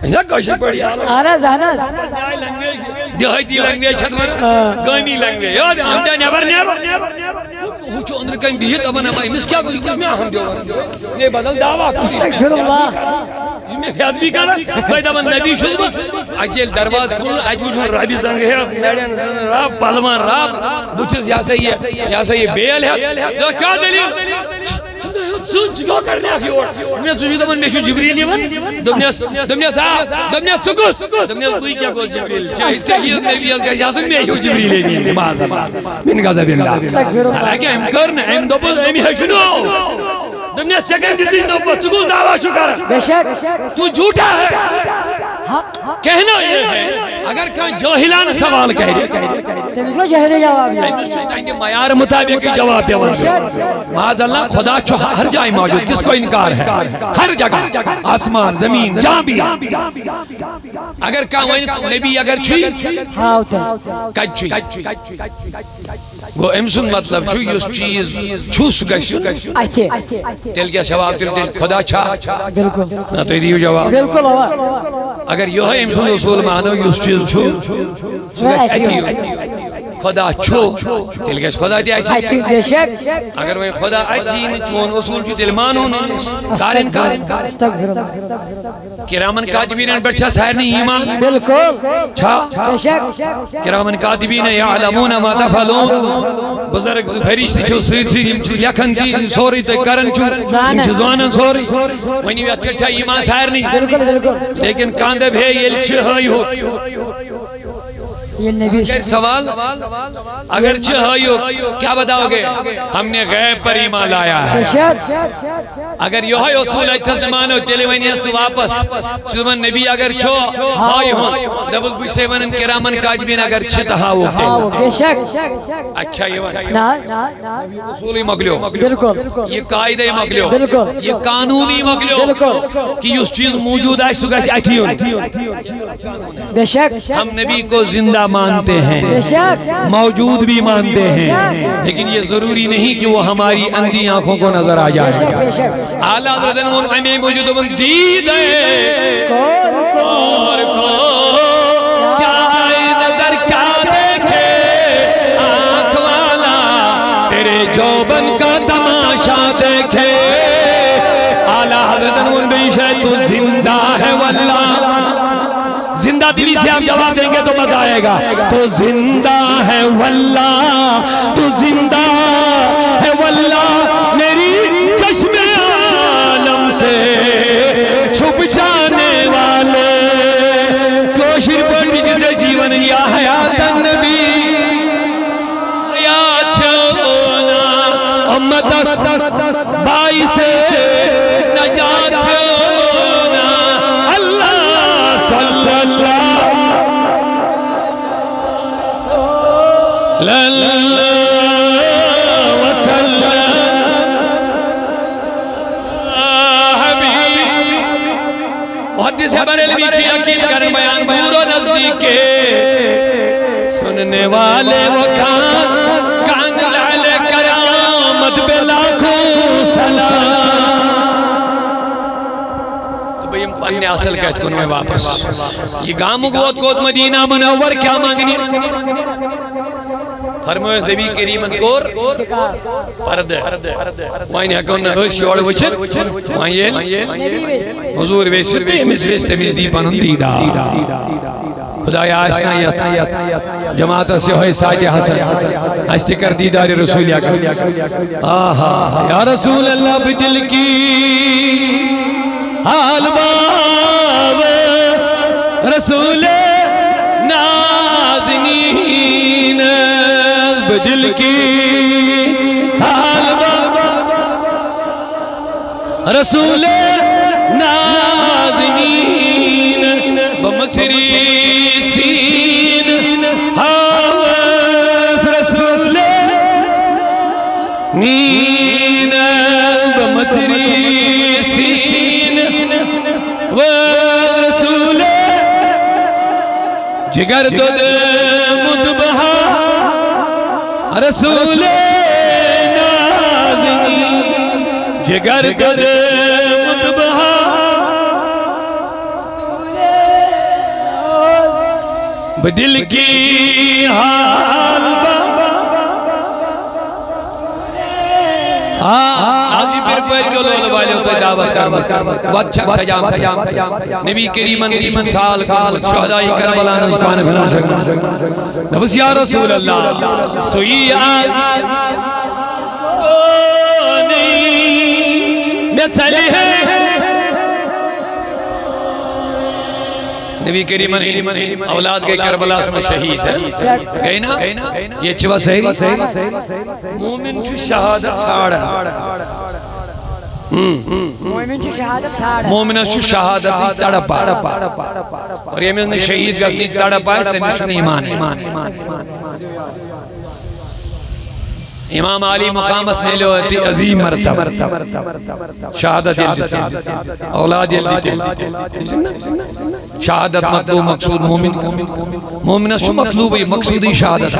[SPEAKER 1] یا کوشر پڑھی
[SPEAKER 2] آناز آناز
[SPEAKER 1] دیہاتی لنگویج چھتمر گامی لنگویج یاد ہم دیو نبر نیارو وہ چو اندر کہیں بیہت ابن ہمائی مس کیا کوئی کچھ میں ہم دیو یہ بدل دعویٰ
[SPEAKER 2] استغفر اللہ
[SPEAKER 1] میں فیاد بھی کہا باید ابن نبی شد با اجیل درواز کھول اج وجہ رابی زنگ ہے میڈین راب پالمان راب بچھز یا سے یہ بیل ہے کیا دلیل چکا کرنے آکی اور میں سوچی دمن میں شو جبریل یہ دمنیس سکس دمنیس بوئی کیا کول جبریل چاہیے نبی از گئی جاسن میں شو جبریل ہے ماذا اللہ من غضب اللہ حالانکہ ہم کرنا ہم دوبل ہمی ہے شنو دمنیس سیکنڈ دیزی نوبت سکول دعویٰ شکر
[SPEAKER 2] بے شک
[SPEAKER 1] تو جھوٹا ہے کہنا یہ ہے اگر کہیں جاہلان سوال کہہ رہے
[SPEAKER 2] تم کو جہرے جواب دیا
[SPEAKER 1] اینو سنتائیں کہ معیار مطابق جواب دیا معاذ اللہ خدا چھو ہر جائے موجود کس کو انکار ہے ہر جگہ آسمان زمین جہاں بھی اگر کہیں نبی اگر چھوئی
[SPEAKER 2] ہاں ہوتا
[SPEAKER 1] کج چھوئی گو امسن مطلب چھو یس چیز چھوس گشن
[SPEAKER 2] اچھے
[SPEAKER 1] تیل کیا جواب تیل خدا چھا
[SPEAKER 2] بالکل
[SPEAKER 1] نہ تو دیو جواب
[SPEAKER 2] بالکل ہوا
[SPEAKER 1] اگر یہ ہے امسن اصول مانو یس چیز چھو خدا چھو تیل کیا خدا دیا
[SPEAKER 2] اچھی بے شک
[SPEAKER 1] اگر وہ خدا اچھی چون اصول چھو تیل مانو کارن کارن
[SPEAKER 2] استغفر اللہ
[SPEAKER 1] کرامن کاتبین بچھا سائر نہیں ایمان
[SPEAKER 2] بالکل
[SPEAKER 1] چھا
[SPEAKER 2] بے شک
[SPEAKER 1] کرامن کاتبین یعلمون ما تفعلون بزرگ فرشت چھو سیدھی چھو لکھن دی سوری تے کرن چھو زوانن سوری ونی اچھا چھا ایمان سائر نہیں
[SPEAKER 2] بالکل بالکل
[SPEAKER 1] لیکن کاندے بھی یہ چھائی ہو
[SPEAKER 2] یہ نبی
[SPEAKER 1] اگر سوال اگر چھائی ہو کیا بتاؤ گے ہم نے غیب پر ایمان لایا ہے
[SPEAKER 2] بے شک
[SPEAKER 1] اگر یہ ہے اصول اچھا زمانو تیلے ونی سے واپس سلمان نبی اگر چھو ہائی ہوں دبل بوش سیونن کرامن کاتبین اگر چھتا ہاو
[SPEAKER 2] ہاں بے شک
[SPEAKER 1] اچھا یہ وقت
[SPEAKER 2] نا
[SPEAKER 1] اصولی مگلیو
[SPEAKER 2] بالکل
[SPEAKER 1] یہ قائدہ مگلیو
[SPEAKER 2] بالکل
[SPEAKER 1] یہ قانونی مگلیو
[SPEAKER 2] بالکل
[SPEAKER 1] کہ اس چیز موجود ہے سو کیسے آتی ہو
[SPEAKER 2] بے شک
[SPEAKER 1] ہم نبی کو زندہ مانتے ہیں
[SPEAKER 2] بے شک
[SPEAKER 1] موجود بھی مانتے ہیں لیکن یہ ضروری نہیں کہ وہ ہماری اندھی آنکھوں کو نظر آ جائے
[SPEAKER 2] بے شک
[SPEAKER 1] اعلیٰ حضرت انہوں ہمیں موجود من دید ہے
[SPEAKER 2] کور
[SPEAKER 1] کو کیا نظر کیا دیکھے آنکھ والا تیرے جوبن کا تماشا دیکھے اعلیٰ حضرت انہوں بیشہ تو زندہ ہے واللہ زندہ دلی سے آپ جواب دیں گے تو مزہ آئے گا تو زندہ ہے واللہ تو زندہ ہے واللہ میری چشم عالم سے چھپ جانے والے کوشر پر بھی جسے جیون یا حیات النبی یا چھونا امت بائی سے نجات چھونا اللہ صلی اللہ وسلم محدث بریلوی چی یقین کر بیان دور و نزدیک کے سننے والے وہ کان لعل کرامت بلاکھوں سلام تو بھئی ہم پڑھنے اصل کہت کنوں میں واپس یہ گاموں کو مدینہ منور کیا مانگنی فرموئے نبی کریم کور پردے وائن ہکون اشی اور وچھت وائن حضور ویشت امس ویشت میں دیپان دیدہ خدا یا آشنائیت جماعت سے ہوئے ساجد حسن اشتی کر دیدار رسول یا رسول اللہ بدل کی حال باوس رسول نازنین بدل کی حال رسول نازنین بمکسری سین حواس رسول نین بمکسری سین ورسول جگر دود مدبہا رسول نازنی جگر دود مدبہا بدل کی حال آجی پھر پیر کیوں لوگ والے ہوتا ہے دعوت کرمت وچھک سجام نبی کریمن دیمن سال کامت شہدائی کربلا نزکان بھلا شکن نبس یا رسول اللہ سوئی آج سونی میں چلی ہے نبی کریم اولاد گئے کربلا میں شہید ہے گئے نا یہ چوہ صحیح مومن چھو شہادت چھاڑا
[SPEAKER 2] مومن کی شہادت ساڑھ
[SPEAKER 1] مومن شو شہادت تڑپا اور یہ میں شہید گزنی تڑپا ہے تمیشن ایمان امام علی مقام اسمیل ہوتی عظیم مرتب شہادت یلدی اولاد یلدی شہادت مطلوب مقصود مومن کا مومن شو مطلوب مقصودی شہادت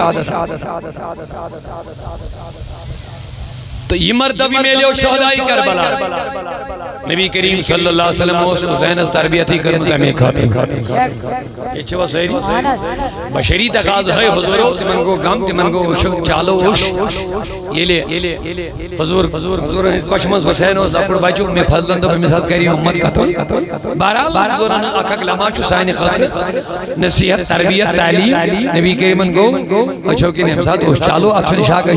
[SPEAKER 1] تو یہ مرتبی میلے و شہدائی کربلا نبی کریم صلی اللہ علیہ وسلم حسین اس تربیتی کرمتا میں کھاتے یہ چھو سہری بشری تقاض ہے حضورو تمن کو غم تمن کو چالو اوش یہ لے حضور کشمز حسین و زبر بچو میں فضلن دو بمساز کری امت کا تو بہرحال حضوران اکھک لما چو سائن خاطر نصیحت تربیت تعلیم نبی کریم کو اچھو کی نمساد اوش چالو اچھو نشاک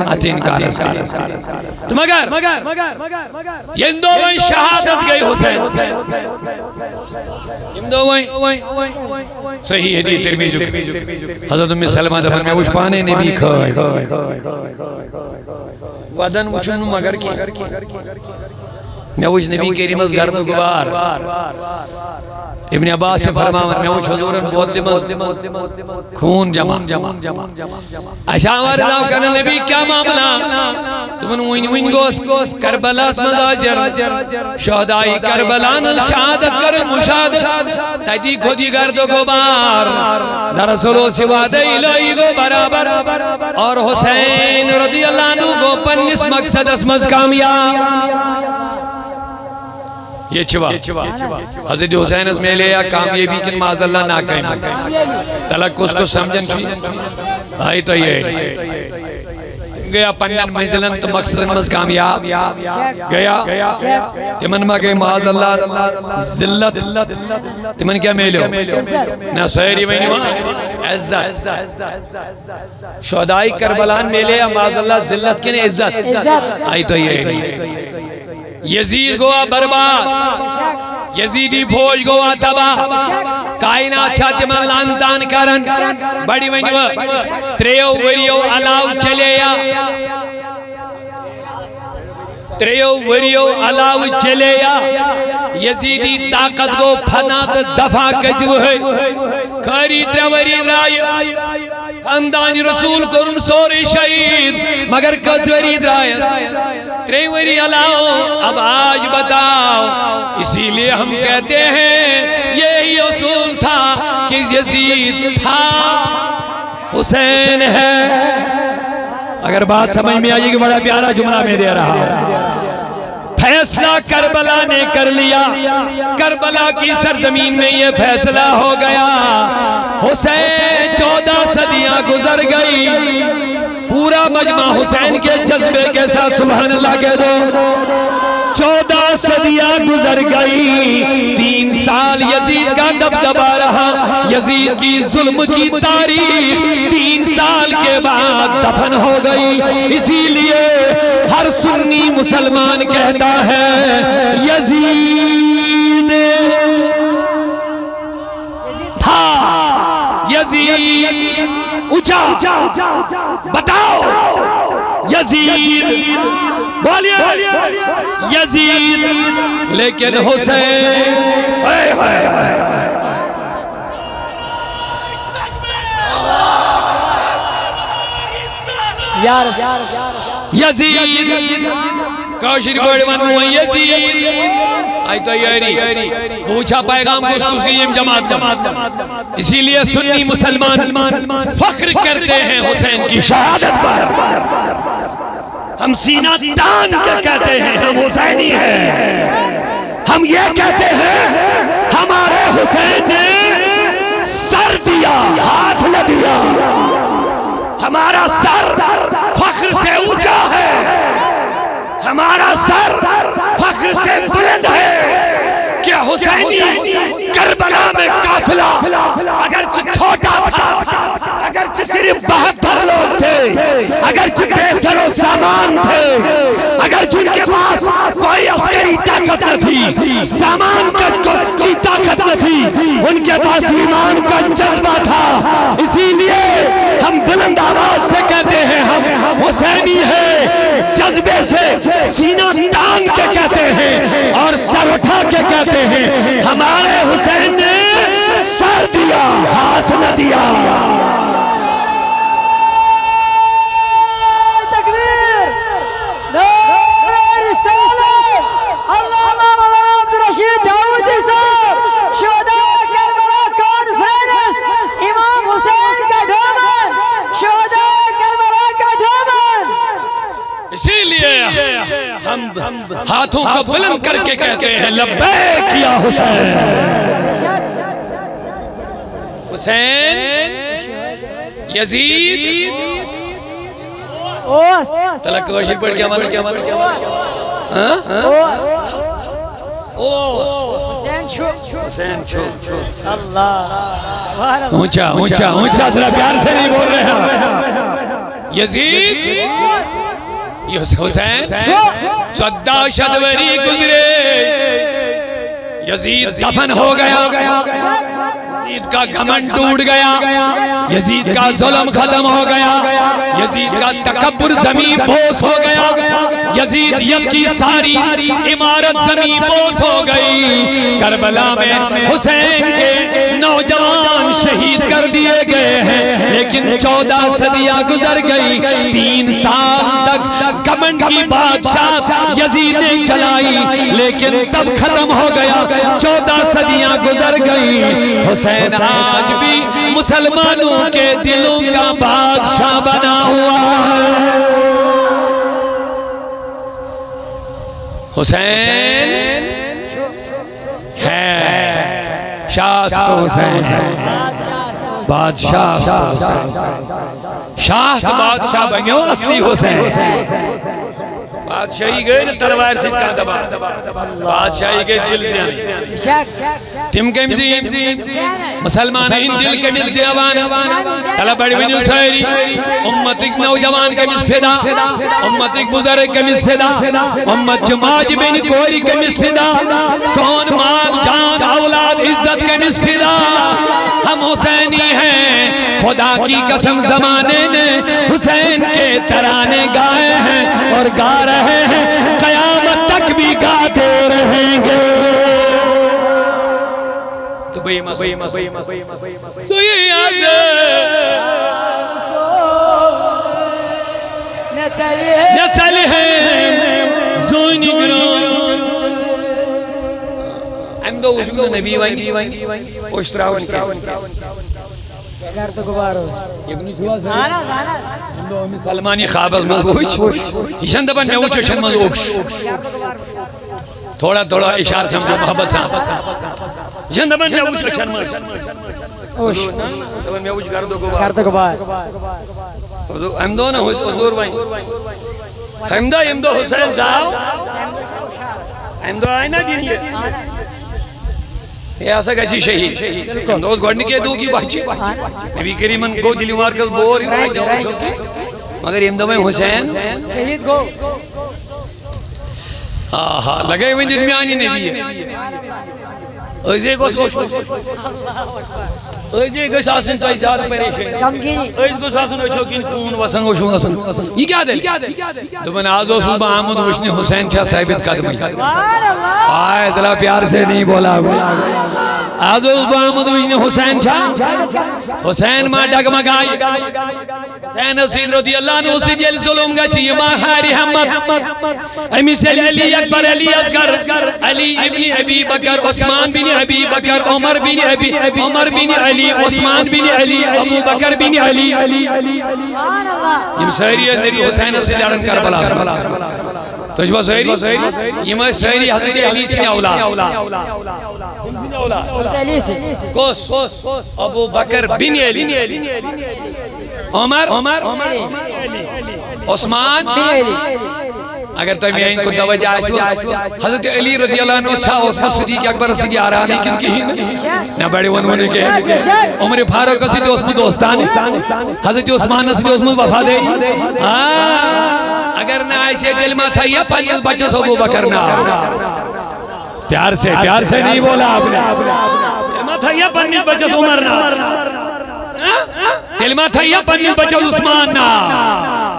[SPEAKER 1] اتین کارس کارس تو مگر یہ دو وہیں شہادت گئی حسین یہ دو وہیں صحیح حدیث ترمیز حضرت ام سلمہ دفن میں وش پانے نبی کھائے ودن وچن مگر کی میں وش نبی کریم از گرم گوار ابن عباس نے فرمایا میں وش حضورن بہت خون جمع اشاور داو کرنے نبی کیا معاملہ تمن وین گوس کربلا اس مزاجر شہدائی کربلان شہادت کرن مشاہدت تیدی خودی گرد و گبار در رسولو سواد الہی گو برابر اور حسین رضی اللہ عنہ کو پنس مقصد اسمز کامیاب یہ چھوا حضرت حسین اس میں لیا کامیابی کن معاذ اللہ ناکائم تلک اس کو سمجھن چی آئی تو یہ گیا پنن محضلن تو مقصد مز کامیاب گیا تمن ما گئی معاذ اللہ ذلت تمن کیا میلو نا سہری میں نہیں وہاں عزت شہدائی کربلان میلے معاذ اللہ ذلت کن عزت آئی تو یہ یزید گوا برباد یزیدی بھوج گوا تباہ کائنات چھاتی من لانتان کرن بڑی ونیو تریو وریو علاو چلے یا تریو وریو علاو چلے یا یزیدی طاقت کو پھنات دفع کجو ہے کھاری تریوری رائی خاندان رسول کرن سوری شہید مگر کجوری درائیس تریوری علاو اب آج بتاؤ اسی لئے ہم کہتے ہیں یہی اصول تھا کہ یزید تھا حسین ہے اگر بات سمجھ میں آئیے کہ بڑا پیارا جملہ میں دے رہا فیصلہ کربلا نے کر لیا کربلا کی سرزمین میں یہ فیصلہ ہو گیا حسین 14 صدیاں گزر گئی پورا مجمع حسین کے جذبے کے ساتھ سبحان اللہ کہہ دو 14 صدیاں گزر گئی 3 سال یزید کا دبدبا رہا یزید کی ظلم کی تاریخ 3 سال کے بعد دفن ہو گئی اسی لیے ہر سنی مسلمان کہتا ہے یزید تھا یزید اونچا بتاؤ یزید بولیے یزید لیکن حسین یزید کاشری بڑی من یزید آئی تو یاری پوچھا پیغام کچھ مسلم جماعت اسی لئے سنی مسلمان فخر کرتے ہیں حسین کی شہادت پر ہم سینہ تان کے کہتے ہیں ہم حسینی ہیں ہم یہ کہتے ہیں ہمارے حسین نے سر دیا ہاتھ نہ دیا ہمارا سر فخر سے اونچا ہے ہمارا سر فخر سے بلند ہے کیا حسینی کربلا میں قافلہ اگرچہ چھوٹا تھا اگرچہ صرف 72 لوگ تھے اگرچہ بے سر و سامان تھے اگرچہ ان کے پاس کوئی عسکری طاقت نہ تھی سامان کی طاقت نہ تھی ان کے پاس ایمان کا جذبہ تھا اسی لیے ہم بلند آواز سے کہتے ہیں ہم حسینی ہیں جذبے سے سینہ تان کے کہتے کے کہتے ہیں ہمارے حسین نے سر دیا ہاتھ نہ دیا.
[SPEAKER 2] تکبیر نعرہ رسالت علامہ مولانا عبدالرشید داؤدی صاحب شہداء کربلا کانفرنس امام حسین کا دامن شہداء کربلا کا دامن.
[SPEAKER 1] اسی لیے ہم ہاتھوں کو بلند کر کے کہتے ہیں لبیک یا حسین. حسین یزید
[SPEAKER 2] اوس
[SPEAKER 1] تلک وشی پڑھ کیا مانا
[SPEAKER 2] حسین چھو
[SPEAKER 1] حسین چھو
[SPEAKER 2] اللہ
[SPEAKER 1] اونچا اونچا اونچا ذرا پیار سے نہیں بول رہے ہیں. یزید حسین 14 شدوری گزرے یزید دفن ہو گیا. یزید کا گھمنڈ ٹوٹ گیا. یزید کا ظلم ختم ہو گیا. یزید کا تکبر زمین بوس ہو گیا. یزید کی ساری عمارت زمین بوس ہو گئی. کربلا میں حسین کے نوجوان شہید کر دیے گئے ہیں لیکن 14 صدیاں گزر گئی. 3 سال تک گھمنڈ کی بادشاہ یزید نے چلائی لیکن تب ختم ہو گیا. 14 صدیاں گزر گئی. حسین آج بھی مسلمانوں کے دلوں کا بادشاہ بنا ہوا ہے. حسین ہے شاست حسین ہے بادشاہ شاہ تو بادشاہ بنیو اصلی حسین. بادشاہی گئے نا تلوار سے کا دبا بادشاہی گئے دل دیانے تم کمیزی مسلمان ہین دل کمیز دیوان تلا بڑی بنیو سائری امت ایک نوجوان کمیز فدا امت ایک بزرگ کمیز فدا امت جماج بین کوری کمیز فدا سون مال جان اولاد عزت کمیز فدا. ہم حسینی ہیں خدا کی قسم زمانے نے حسین کے ترانے گائے ہیں اور گا رہے ہیں قیامت تک بھی گاتے رہیں گے. تو بھئی سوئی نسل ہے زونی گرون ہم دو وشکو نبی وانگی اشتراون کے
[SPEAKER 2] کر تو گباروس آناز آناز
[SPEAKER 1] سلمانی خوابت مزوش ایشن دبن میں اوچو شن مزوش تھوڑا تھوڑا اشار سمجھو محبت سام ایشن دبن میں اوچو شن مزوش دبن میں اوچ کر دو گبار ہم دو نا حضور وائیں ہم دو حسین زاو ہم دو آئینہ دینیے یہ ایسا کیسی شہید ہم دوست گوڑنے کے دو کی باچی نبی کریمن کو دلی مار کر بور مگر یہ دو میں حسین
[SPEAKER 2] شہید کو
[SPEAKER 1] لگے ہوئے جس میں آنی نہیں دیئے ایسے کو سوچو ایسے کو ساسن تو ایزاد پریشے ایسے کو ساسن وچھو کن خون وسن وشو وسن یہ کیا دل تو من آزو صلبہ آمد وشنی حسین کیا صاحبت قدمی آئے دلہ پیار سے نہیں بولا آزو صلبہ آمد وشنی حسین چھا حسین ماں ڈگمگائی حسین حسین رضی اللہ عنہ اسی جل ظلم گا چیئے ماں خیری حمد امی سے علی اکبر علی اصغر علی ابن ابی بکر عثمان بن ابی بکر عمر بن ابی عمر بن علی عثمان بن علی ابو بکر بن علی یہ سہری ہے نبی حسین سے لڑن کربلا تجھبہ سہری یہ سہری حضرت علی سے اولاد
[SPEAKER 2] حضرت علی سے
[SPEAKER 1] کوس ابو بکر بن علی عمر عثمان بن علی اگر تو میں ان کو توجہ آئیسو حضرت علی رضی اللہ عنہ چھا عثمان صدیق اکبر صدیق آرہا لیکن کی نہ بڑے ونونے کے عمر فاروق صدیق عثمان دوستان حضرت عثمان صدیق عثمان وفا دے اگر نہ ایسے دل میں تھا یا پانچ بچے سو ابو بکر نہ پیار سے نہیں بولا آپ نے دل میں تھا یا پانچ بچے سو عمر نہ دل میں تھا یا پانچ بچے عثمان نہ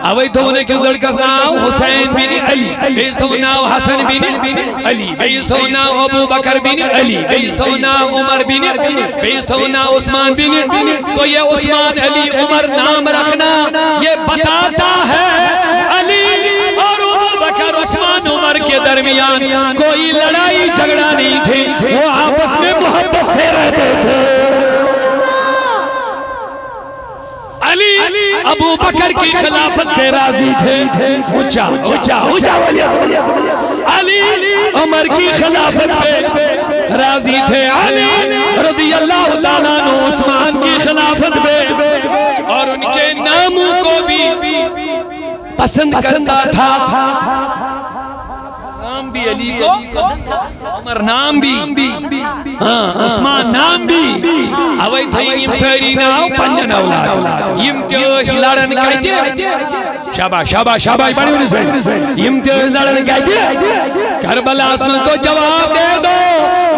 [SPEAKER 1] اوے تو انہیں کس لڑکا ناو حسین بن علی بیس تو ناو حسن بن علی بیس تو ناو ابو بکر بن علی بیس تو ناو عمر بن بیس تو ناو عثمان بن تو یہ عثمان علی عمر نام رکھنا یہ بتاتا ہے علی اور ابو بکر عثمان عمر کے درمیان کوئی لڑائی جھگڑا نہیں تھی، وہ آپس میں محبت سے رہتے تھے۔ علی ابو بکر کی خلافت پہ راضی تھے، اونچا اونچا اونچا علی عمر کی خلافت پہ راضی تھے، علی رضی اللہ تعالیٰ عنہ عثمان کی خلافت پہ، اور ان کے ناموں کو بھی پسند کرتا تھا۔ نام بھی علی کو عمر نام بھی عثمان نام بھی اوے تھیم ساری ناو پنجن اولاد یم تیوش لڑن کہتے شاباش شاباش شاباش بڑی بڑی سوئی یم تیوش لڑن کہتے کربلا اسمن تو جواب دے دو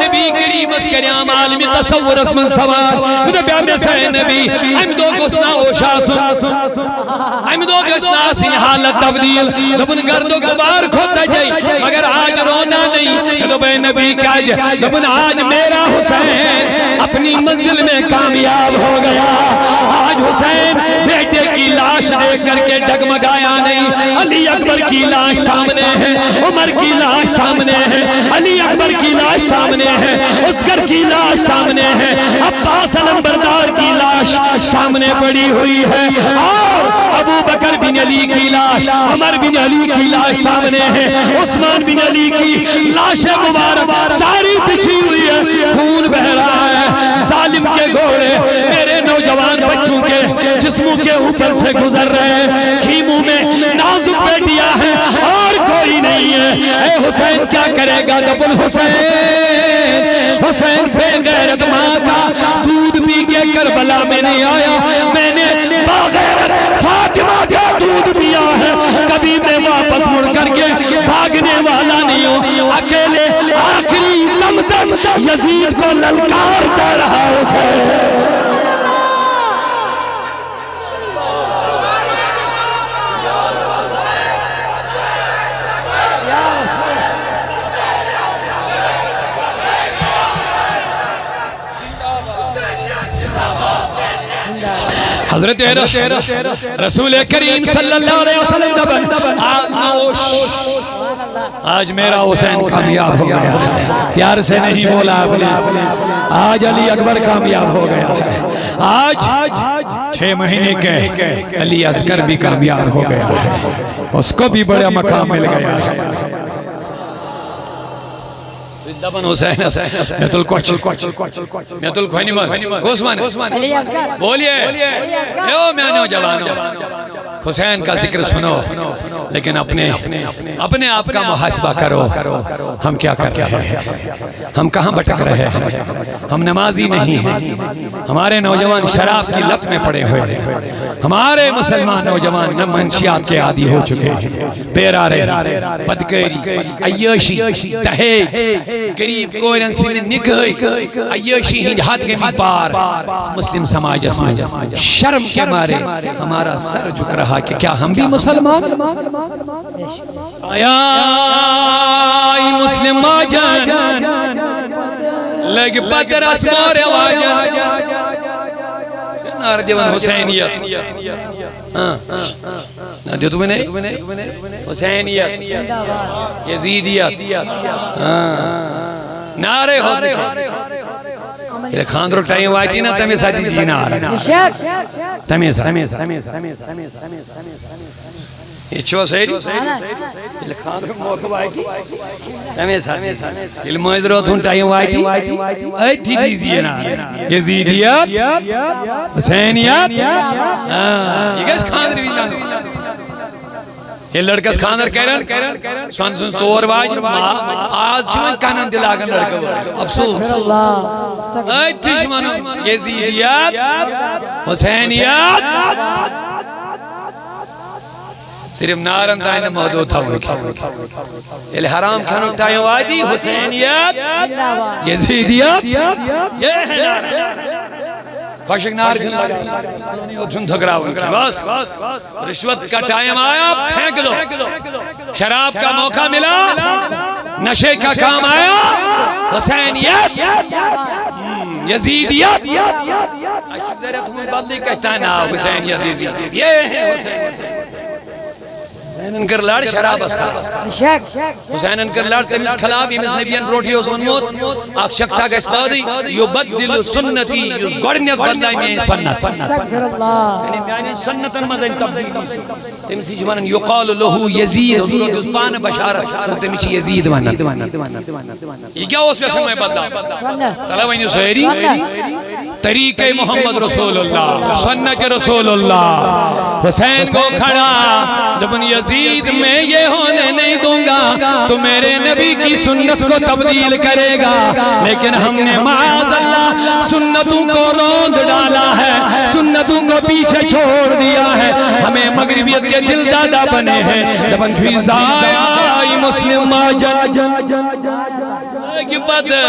[SPEAKER 1] نبی کریم اس کریم عالمی تصور اسمن سوال مجھے بیامنے سے نبی ہم دو گسنا اوشا سن ہم دو گسنا سن حالت تبدیل دبن گرد و گبار کھوتا جائی مگر آج رونا نہیں دبے نبی کیا جائے دبن آج میرا حسین اپنی منزل میں کامیاب ہو گیا، آج حسین بیٹے کی لاش دیکھ کر کے ڈگمگایا نہیں، علی اکبر کی لاش سامنے ہے، عمر کی لاش سامنے ہے، علی اکبر کی لاش سامنے ہے، عسکر کی لاش سامنے ہے، عباس علمبردار کی لاش سامنے پڑی ہوئی ہے، اور ابو بکر بن علی کی لاش، عمر بن علی کی لاش سامنے ہے، عثمان بن علی کی لاش مبارک ساری پچھی ہوئی ہے، خون بہ رہا ہے، ظالم کے گھوڑے میرے نوجوان بچوں کے جسموں کے اوپر سے گزر رہے ہیں، خیموں میں نازک بیٹیاں ہیں اور کوئی نہیں ہے، اے حسین کیا کرے گا دبن حسین، حسین بے غیرت ماں کا دودھ پی کے کربلا میں نہیں آیا، میں نے باغیرت فاطمہ کا دودھ پیا ہے، کبھی میں واپس مڑ کر کے بھاگنے والا نہیں ہوں، اکیلے آخری دم تک یزید کو للکارتا رہا حسین۔ حضرت رسول کریم صلی اللہ علیہ وسلم دبن آج میرا حسین کامیاب ہو گیا ہے، پیار سے نہیں بولا آپ نے، آج علی اکبر کامیاب ہو گیا ہے، آج 6 مہینے کے علی اصغر بھی کامیاب ہو گیا ہے، اس کو بھی بڑا مقام مل گیا ہے۔ دبن حسین میت الکوچ میت الکوچ گوسمان بولیے یو میں نوجوانوں حسین کا ذکر سنو، لیکن اپنے آپ کا محاسبہ کرو، ہم کیا کر رہے ہیں، ہم کہاں بھٹک رہے ہیں، ہم نمازی نہیں ہیں، ہمارے نوجوان شراب کی لت میں پڑے ہوئے ہیں، ہمارے مسلمان نوجوان منشیات کے عادی ہو چکے ہیں، بیرارے بدکاری عیاشی دہیج غریب کوئرن سے نکھائی عیاشی ہند حد کے بھی پار مسلم سماج میں شرم کے مارے ہمارا سر جھک رہا کہ کیا ہم بھی مسلمان آیا مسلم آجان لگ پتر اسمار واجان نار دیوان حسینیت نہ دیو تمہیں نہیں حسینیت یزیدیت نعرے ہوتے یہ خاندرو ٹائم آئی نا تمہیں ساتھی جینا آ رہا تمہیں ساتھی یہ چھو سیری یہ خاندرو موقع آئی تھی تمہیں ساتھی یہ موزرو تھون ٹائم آئی تھی آئی تھی دیزیے نا یزیدیت حسینیت یہ کس خاندر بھی جانو یہ لڑکس خاندر کہرن سن سن چور واج آج چھوئن کانن دلاغن لڑکا افسوس آئی تھی شمانو یزیدیت حسینیت صرف نارن دائن محدود تھا ان کی یہ حرام کھانو ٹائم آئی تھی حسینیت یزیدیت یہ ہے نارن خوشک نار جن لگا جن دھگراون کی بس رشوت کا ٹائم آیا پھینک دو شراب کا موقع ملا نشے کا کام آیا حسینیت یزیدیت اشک ذرا تمہیں بدلی کہتا نا حسینیت یزیدیت یہ ہے حسینیت حسینن کر لڑ شراب استا حسینن کر لڑ تمیز خلاف یمس نبیان روٹی اس ونموت اک شخصا گس پادی یبدل سنتی یس گڈنیت بدلائی میں سنت
[SPEAKER 2] استغفر اللہ
[SPEAKER 1] یعنی میانی سنتن مزن تبدیل تمسی جوانن یقال له یزید حضور اس پان بشارت تمچ یزید ونن یہ کیا اس ویسے میں بدلا
[SPEAKER 2] سنت
[SPEAKER 1] طلبین سہری طریقہ محمد رسول اللہ سنت رسول اللہ حسین کو کھڑا جب یزید میں یہ ہونے نہیں دوں گا تو میرے نبی کی سنت کو تبدیل کرے گا لیکن ہم نے معاذ اللہ سنتوں کو روند ڈالا ہے سنتوں کو پیچھے چھوڑ دیا ہے ہمیں مغربیت کے دل دادا بنے ہیں جب انجوی زائی مسلم آجن کی پتہ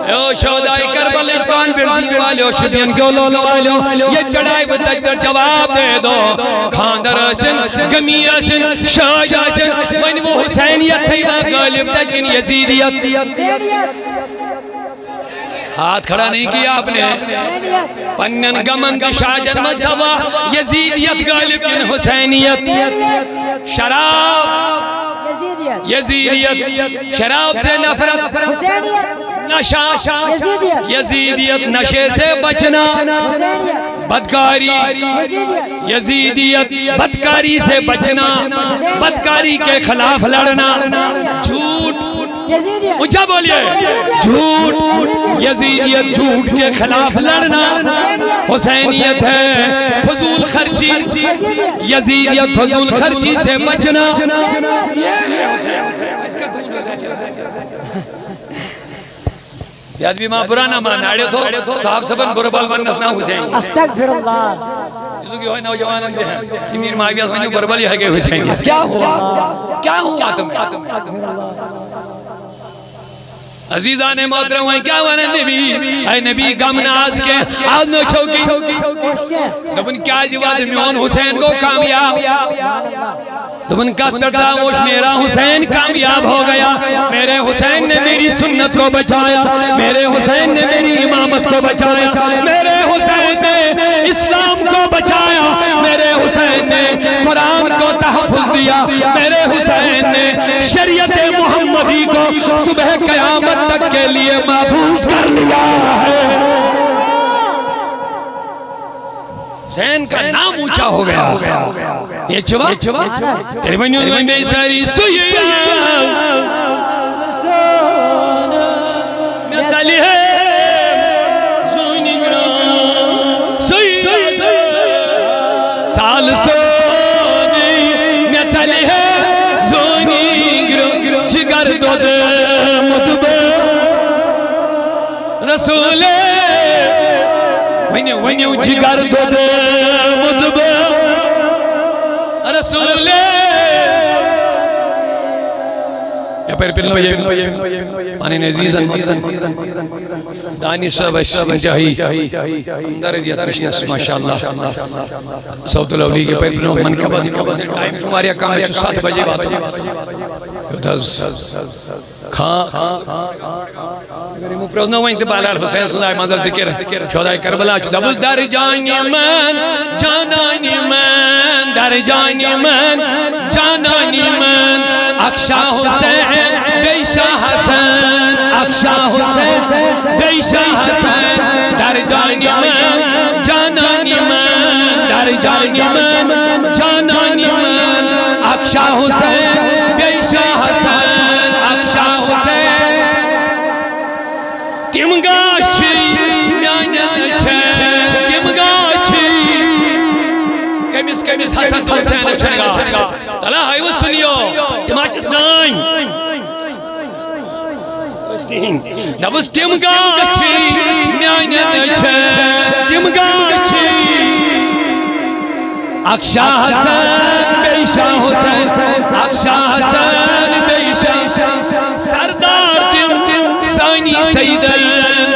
[SPEAKER 1] اے شہدائی کربل اس کانفرنسنگ والے شدین کے لولو والے یہ پڑھائی بتائی پر جواب دے دو خاندر آسن گمی آسن شاہد آسن وین وہ حسینیت تھی نا غالب تکن یزیدیت ہاتھ کھڑا نہیں کیا آپ نے پنن گمن کی شاہدن مزدوا یزیدیت غالب کن حسینیت شراب یزیدیت شراب سے نفرت نشہ یزیدیت نشے سے بچنا بدکاری یزیدیت بدکاری سے بچنا بدکاری کے خلاف لڑنا جھوٹ اچھا بولیے جھوٹ یزیدیت جھوٹ کے خلاف لڑنا حسینیت ہے فضول خرچی یزیدیت فضول خرچی سے بچنا یاد بھی ماں برانا ماں ناڑے تو صاحب سبن بربال ون نسنا حسین
[SPEAKER 2] استغفر اللہ
[SPEAKER 1] جسو کی ہوئی نوجوانن جو ہیں امیر معاویہ سمجھو بربال ہی ہے کہ حسین کیا ہوا تمہیں عزیزان محترم ہیں کیا وانا نبی اے نبی غم ناز کے آج نو چھوکی دبن کیا جواد میون حسین کو کامیاب دبن کا ترداموش میرا حسین کامیاب ہو گیا میرے حسین نے میری سنت کو بچایا میرے حسین نے میری امامت کو بچایا میرے حسین نے اسلام کو بچایا میرے حسین نے قرآن کو تحفظ دیا میرے حسین نے شریعت محمدی کو صبح قیامت تک کے لیے محفوظ کر لیا ہے حسین کا نام اونچا ہو گیا یہ چھوا تیرے بنیوں میں ساری سویا میں چلی ہے سال سونی میں چلی ہے زونی گرو جگر دو دے رسول ونیو جگر دو دے مدب رسول یا پیر پلنو یہ پانی نزیزن دانی صاحب انتہائی درجیت مشنس ماشاءاللہ صوت الاولی کے پیر پلنو منکبہ ٹائم تمہاری اکام 7 بجے بات ہو کھاں پرزنو وہیں تبالار حسین صلی اللہ علیہ وسلم ذکر شہدائی کربلا دبل در جانی من جانانی من در جانی من جانانی من اکشا حسین بیشا حسن اکشا حسین بیشا حسن در جانی من جانانی من در جانی من جانانی من اکشا حسین بیشا حسن اکشا حسین تم گاچھی میانت چھن تم گاچھی کمیس حسن تو حسین چھنگا تلا ہے وہ سنیو تم آچھ سائن دبس تم گاچھی میانت چھن تم گاچھی اکشا حسن بیشا حسین اکشا حسن بیشا سردار تم سانی سیدن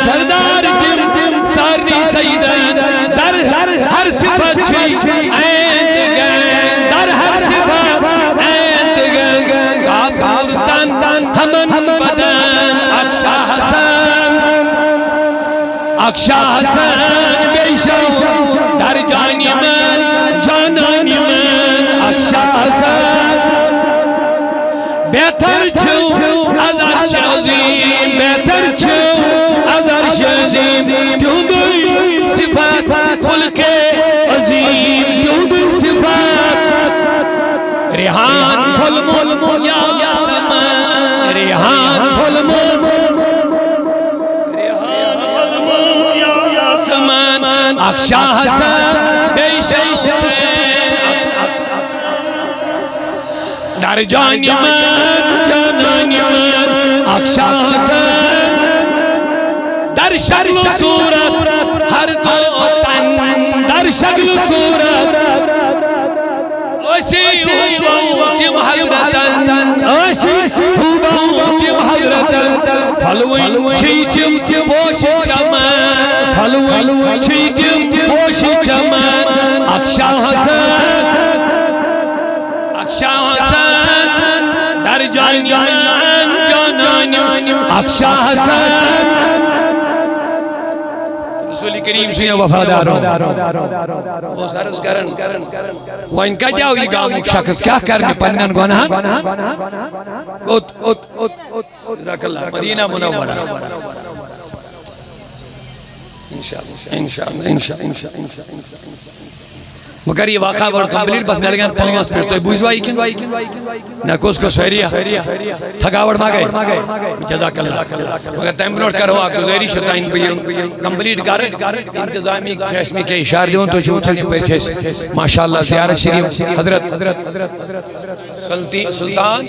[SPEAKER 1] سردار تم ساری اکشا حسن بیشو در جانی من جانانی من اکشا حسن بہتر چھو از عرش عظیم بہتر چھو از عرش عظیم کیوں دوئی صفات خلق عظیم کیوں دوئی صفات ریحان فلم یا سمان ریحان فلم یا سمان اکشا حسن بیشو در جانی من جانانی من اکشا حسن در شکل و صورت ہر دو تن در شکل و صورت ایسی ہوباؤں حضرتن ایسی ہوباؤں حضرتن پھلوئی چھیٹم پوش چمن پھلوئی چھیٹم پوش چمن اکشا حسن اکشا حسن در جانی من جانانی اکشا حسن رسول کریم سے وفادار وہ سرز گرن وہ ان کا جاؤ یہ گامک شخص کیا کرنے پنن گناہ جزاک اللہ مدینہ منورہ انشاءاللہ مگر یہ واقعہ بڑھ کمپلیٹ بس میں لگن 5 منٹ تو بوجھوائی کن نہ کوس کو شہریہ تھکاوڑ ما گئے جزاک اللہ مگر ٹائم نوٹ کرو آپ گزارش ہے تائن کمپلیٹ کر انتظامی چشمی کے اشارے دوں تو چھو چلی پہ چھس ماشاءاللہ زیارت شریف حضرت سلطان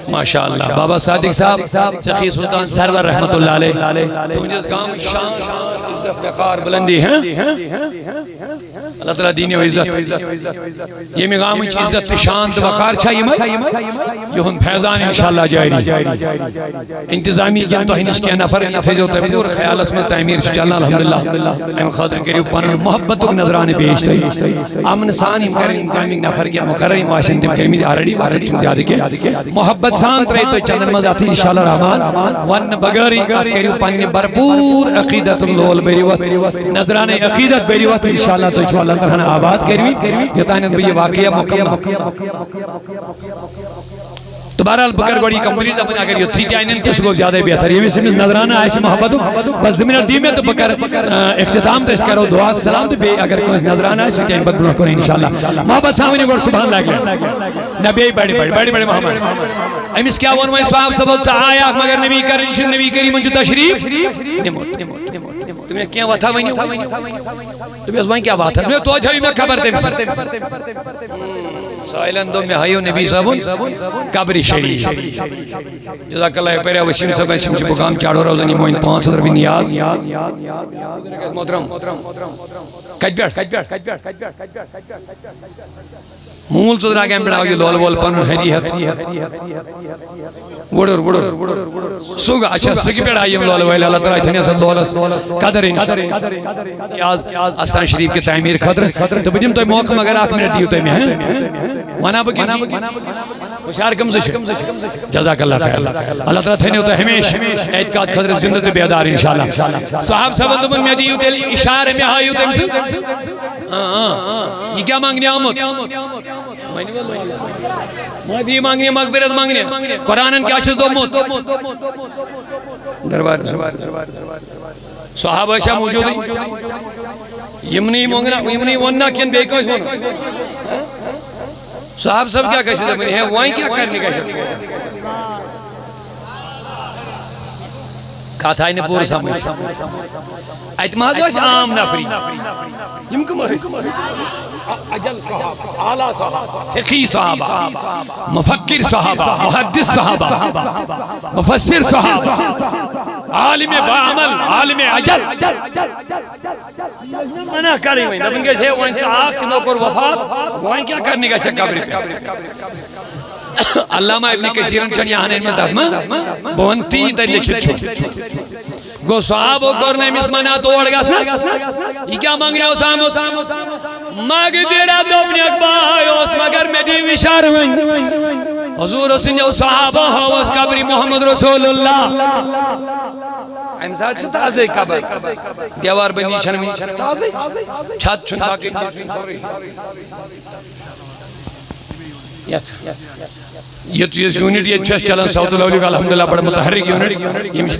[SPEAKER 1] ماشاءاللہ بابا صادق صاحب سخی سلطان سرور رحمت اللہ علیہ تو جس گام شان عزت وقار بلندی ہیں اللہ تعالیٰ دین و عزت یہ مقام عزت شان وقار چھائی میں یہ ہن فیضان انشاءاللہ جائری انتظامی کیا تو ہنش کیا نفر تھے جو تبور خیال اسم تعمیر چلنا الحمدللہ ایم خاطر کریو پانن محبت و نظران پیش تھی امن سان انتظامی نفر کیا مقرری معاشن تم کرمی دی آرڈی وقت چون دیادی کے محبت سان ترہی تو چندر مزاتی انشاءاللہ رحمان ون بگری کریو پانی برپور عقیدت اللول بیریوت نظران عقیدت بیریوت انشاءاللہ تو چھو اللہ تعالیٰ آباد کروی یہ تانیت بھی یہ واقعہ مکمل تو بہرحال بکر گوڑی کمپلیٹ اپنے اگر یہ 3 ٹائنن کس کو زیادہ بہتر یہ سے نظرانہ ایسی محبت بس زمین دی میں تو بکر اختتام تو اس کرو دعا سلام تو بھی اگر کوئی نظرانہ ایسی ٹائن پر بنا کریں انشاءاللہ محبت سامنے گوڑ سبحان لگے نبی بڑی محمد امیس کیا ونوائی صحاب سبت سے آیا مگر نبی کریم جو تشریف نموت تمہیں کیا واتھا وینی تمہیں اس وائن کیا بات ہے میں تو جاوی میں خبر دے سائلن دو میں ہائیو نبی صاحبون قبری شریف جزاک اللہ پیرے وسیم صاحب ایسیم چی بکام چاڑو روزنی موین 500 بھی نیاز محترم کج بیٹ مول تو دراغ ایم بڑھاو یہ لول پانون ہری ہے وڑر سوگا اچھا سوگی پیڑ آئیم لول ویل اللہ تعالیٰ اتنی اصل لولس قدر انشاءاللہ آستان شریف کے تعمیر خطر تو بدیم تو موقع مگر 8 منٹ دیو تو میں ہیں وانا بکی خوشار کم سے جزاک اللہ خیر اللہ تعالیٰ تھے تو ہمیش اعتقاد خطر زندہ تو بیدار انشاءاللہ صحاب صاحب دمن میں دیو تیل اشارے میں آئیو تیم سے یہ کیا مانگنے آمد مہدی مانگنے مغفرت مانگنے قرآن کیا چیز دو موت دربار صحابہ شاہ موجود ہیں یمنی مانگنا یمنی وننا کین بے کوئی ہونا صحاب سب کیا کہتے ہیں وائیں کیا کرنے کا شکل کاتھائی نے پور سامنے اعتماد ہوش عام نفری یمکم اجل صحابہ اعلیٰ صحابہ فقی صحابہ مفکر صحابہ محدث صحابہ مفسر صحابہ عالم بعمل عالم اجل منع کریں ہوئے نبن کے سے وائن چاہاک تنو کر وفات وائن کیا کرنے کا شکل قبری پہ علامہ ابن کثیرن چن یہاں میں دادما بہن 3 در لکھت چھو گو صحابو کرنے مسمانا توڑ گا سنا یہ کیا مانگ رہے ہو سامت مانگ دیرہ دوبنی اکبائی اس مگر میں دیو اشار ہوئیں حضور حسین جو صحابہ ہو اس قبری محمد رسول اللہ ایم ساتھ سے تازے قبر دیوار بنی چھنوی تازے چھت چھن باقی یہ یونٹ یہ چلن سعود الحمدللہ بڑا متحرک یونٹ